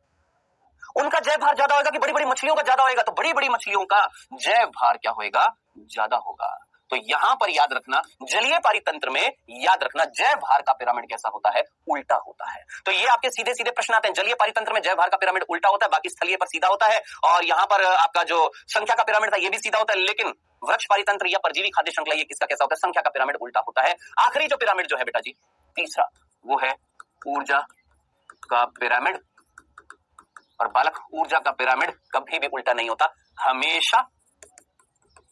उनका जैव भार ज्यादा होगा कि बड़ी बड़ी मछलियों का ज्यादा होगा? तो बड़ी बड़ी मछलियों का जैव भार क्या होगा? ज्यादा होगा। तो यहां पर याद रखना, जलीय पारितंत्र में याद रखना, जैव भार का पिरामिड कैसा होता है? उल्टा होता है। तो ये आपके सीधे सीधे प्रश्न आते हैं। जलीय पारितंत्र में जैव भार का पिरामिड उल्टा होता है, बाकी स्थलीय पर सीधा होता है। और यहां पर आपका जो संख्या का पिरामिड था ये भी सीधा होता है, लेकिन वृक्ष पारितंत्र या परजीवी खाद्य श्रृंखला, ये किसका कैसा होता है? संख्या का पिरामिड उल्टा होता है। आखिरी जो पिरामिड जो है बेटा जी, तीसरा, वो है ऊर्जा का पिरामिड। और बालक ऊर्जा का पिरामिड कभी भी उल्टा नहीं होता, हमेशा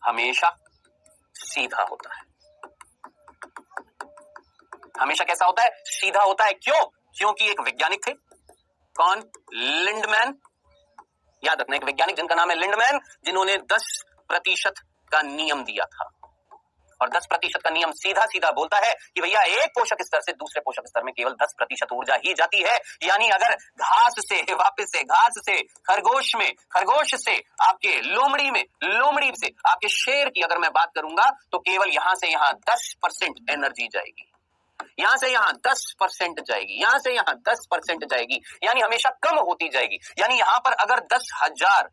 हमेशा सीधा होता है। हमेशा कैसा होता है? सीधा होता है। क्यों? क्योंकि एक वैज्ञानिक थे, कौन? लिंडमैन। याद रखना, एक वैज्ञानिक जिनका नाम है लिंडमैन, जिन्होंने 10% का नियम दिया था। और 10% का नियम सीधा सीधा बोलता है कि भैया एक पोषक स्तर से दूसरे पोषक स्तर में केवल 10% ऊर्जा ही जाती है। यानी अगर घास से वापस से घास से खरगोश में, खरगोश से आपके लोमड़ी में, लोमड़ी से आपके शेर की अगर मैं बात करूंगा तो केवल यहां से यहां 10% एनर्जी जाएगी, यहां से यहां 10% जाएगी, यहां से यहां 10% जाएगी, यानी हमेशा कम होती जाएगी। यानी यहां पर अगर 10,000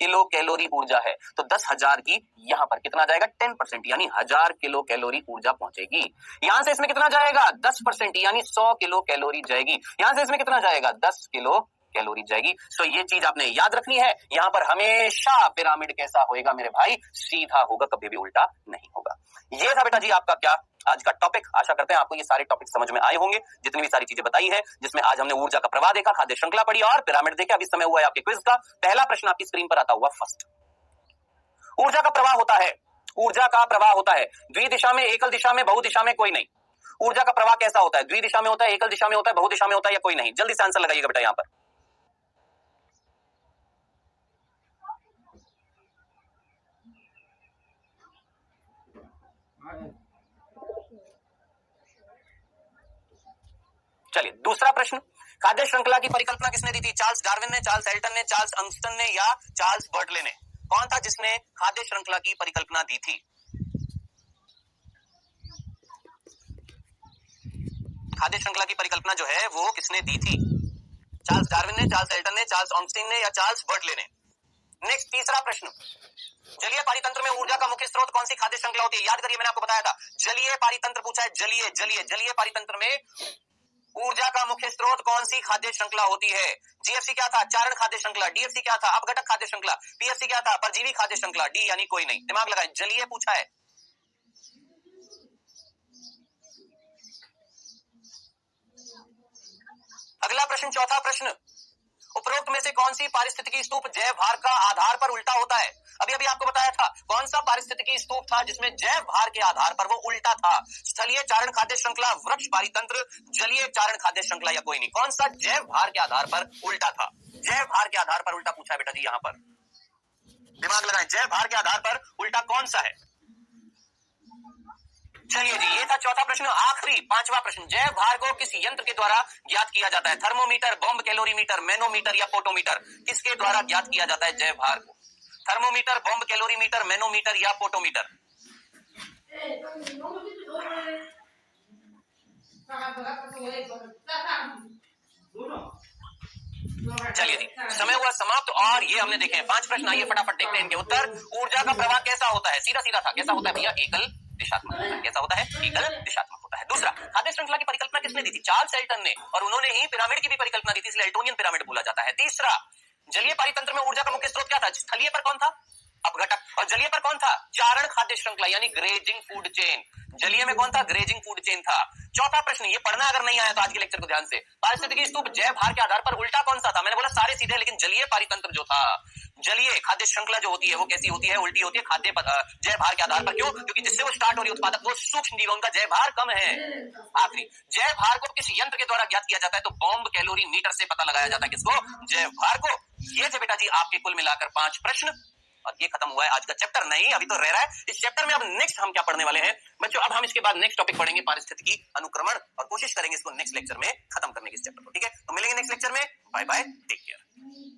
किलो कैलोरी ऊर्जा है तो 10,000 की यहां पर कितना जाएगा? 10%, यानी 1000 किलो कैलोरी ऊर्जा पहुंचेगी। यहां से इसमें कितना जाएगा? 10%, यानी 100 किलो कैलोरी जाएगी। यहां से इसमें कितना जाएगा? 10 किलो कैलोरी जाएगी। सो ये चीज आपने याद रखनी है। यहां पर हमेशा पिरामिड कैसा होएगा मेरे भाई? सीधा होगा, कभी भी उल्टा नहीं होगा। ये था बेटा जी आपका क्या आज का टॉपिक। आशा करते हैं आपको ये सारे टॉपिक समझ में आए होंगे, जितनी भी सारी चीजें बताई है, जिसमें आज हमने ऊर्जा का प्रवाह देखा, खाद्य श्रृंखला पढ़ी और पिरामिड देखा। अभी समय हुआ है आपके क्विज का। पहला प्रश्न आपकी स्क्रीन पर आता हुआ फर्स्ट। ऊर्जा का प्रवाह होता है, ऊर्जा का प्रवाह होता है द्विदिशा में, एकल दिशा में, बहुदिशा में, कोई नहीं। ऊर्जा का प्रवाह कैसा होता है? द्विदिशा में होता है, एकल दिशा में होता है, बहुदिशा में होता है, या कोई नहीं? जल्दी से आंसर लगाइएगा बेटा यहां पर। चलिए दूसरा प्रश्न, खाद्य श्रृंखला की परिकल्पना किसने दी थी? चार्ल्स डार्विन ने, चार्ल्स एल्टन ने, चार्ल्स अंगस्टन ने, या चार्ल्स बर्टले ने? कौन था जिसने खाद्य श्रृंखला की परिकल्पना दी थी? खाद्य श्रृंखला की परिकल्पना जो है वो किसने दी थी? चार्ल्स डार्विन ने, चार्ल्स एल्टन ने, चार्ल्स ऑस्टिन ने, या चार्ल्स बर्टले ने? नेक्स्ट तीसरा प्रश्न, जलीय पारितंत्र में ऊर्जा का मुख्य स्रोत कौन सी खाद्य श्रृंखला होती है? याद करिए, मैंने आपको बताया था जलीय पारितंत्र पूछा है। जलीय पारितंत्र में ऊर्जा का मुख्य स्रोत कौन सी खाद्य श्रृंखला होती है? जीएफसी क्या था? चारण खाद्य श्रृंखला। डीएफसी क्या था? अपघटक खाद्य श्रृंखला। पीएफसी क्या था? परजीवी खाद्य श्रृंखला। डी यानी कोई नहीं। दिमाग लगाएं, जलीय पूछा है। अगला प्रश्न, चौथा प्रश्न, उपरोक्त में से कौन सी पारिस्थितिकी स्तूप जैव भार का आधार पर उल्टा होता है? अभी अभी आपको बताया था कौन सा पारिस्थितिकी स्तूप था जिसमें जैव भार के आधार पर वो उल्टा था? स्थलीय चारण खाद्य श्रृंखला, वृक्ष पारितंत्र, जलीय चारण खाद्य श्रृंखला, या कोई नहीं? कौन सा जैव भार के आधार पर उल्टा था? जैव भार के आधार पर उल्टा पूछा है बेटा जी यहां पर। दिमाग लगाएं, जैव भार के आधार पर उल्टा कौन सा है? चलिए जी, ये था चौथा प्रश्न। आखिरी पांचवा प्रश्न, जैव भार को किस यंत्र के द्वारा ज्ञात किया जाता है? थर्मोमीटर, बॉम्ब कैलोरीमीटर, मैनोमीटर, या पोटोमीटर? किसके द्वारा ज्ञात किया जाता है जैव भार को? थर्मोमीटर, बॉम्ब कैलोरीमीटर, मैनोमीटर, या पोटोमीटर? चलिए जी, समय हुआ समाप्त और ये हमने देखे 5 प्रश्न। आइए फटाफट देखते हैं इनके उत्तर। ऊर्जा का प्रवाह कैसा होता है? सीधा सीधा था। कैसा होता है भैया? एकल दिशात्मक होता है। कैसा होता है? एकल दिशात्मक होता है। दूसरा, खाद्य श्रृंखला की परिकल्पना किसने दी थी? चार्ल्स एल्टन ने, और उन्होंने ही पिरामिड की भी परिकल्पना दी थी, इसलिए एल्टोनियन पिरामिड बोला जाता है। तीसरा, जलीय पारितंत्र में ऊर्जा का मुख्य स्रोत क्या था? स्थलीय पर कौन था? अपघटक। और जलीय पर कौन था? चारण खाद्य श्रृंखला, यानी ग्रेजिंग फूड चेन। जलीय में कौन था? ग्रेजिंग फूड चेन था। चौथा प्रश्न, ये पढ़ना अगर नहीं आया तो आज के लेक्चर को ध्यान से, पारिस्थितिकी स्तूप जैव भार के आधार पर उल्टा कौन सा था? मैंने बोला सारे सीधे, लेकिन जलीय पारितंत्र जो था, जलीय खाद्य श्रृंखला जो होती है वो कैसी होती है? उल्टी होती है खाद्य जैव भार के आधार पर। क्यों? क्योंकि जिससे वो स्टार्ट हो रही है उत्पादक, वो सूक्ष्म जीव, उनका जैव भार कम है। आखिरी, जैव भार को किस यंत्र के द्वारा ज्ञात किया जाता है? तो बॉम्ब कैलोरी मीटर से पता लगाया जाता है। किसको? जैव भार को। ये थे बेटा जी आपके कुल मिलाकर 5 प्रश्न, और ये खत्म हुआ है आज का चैप्टर। नहीं, अभी तो रह रहा है इस चैप्टर में। अब नेक्स्ट हम क्या पढ़ने वाले हैं बच्चों? अब हम इसके बाद नेक्स्ट टॉपिक पढ़ेंगे पारिस्थितिकी अनुक्रमण, और कोशिश करेंगे इसको नेक्स्ट लेक्चर में खत्म करने की इस चैप्टर को। ठीक है, तो मिलेंगे नेक्स्ट लेक्चर में। Bye bye, take care.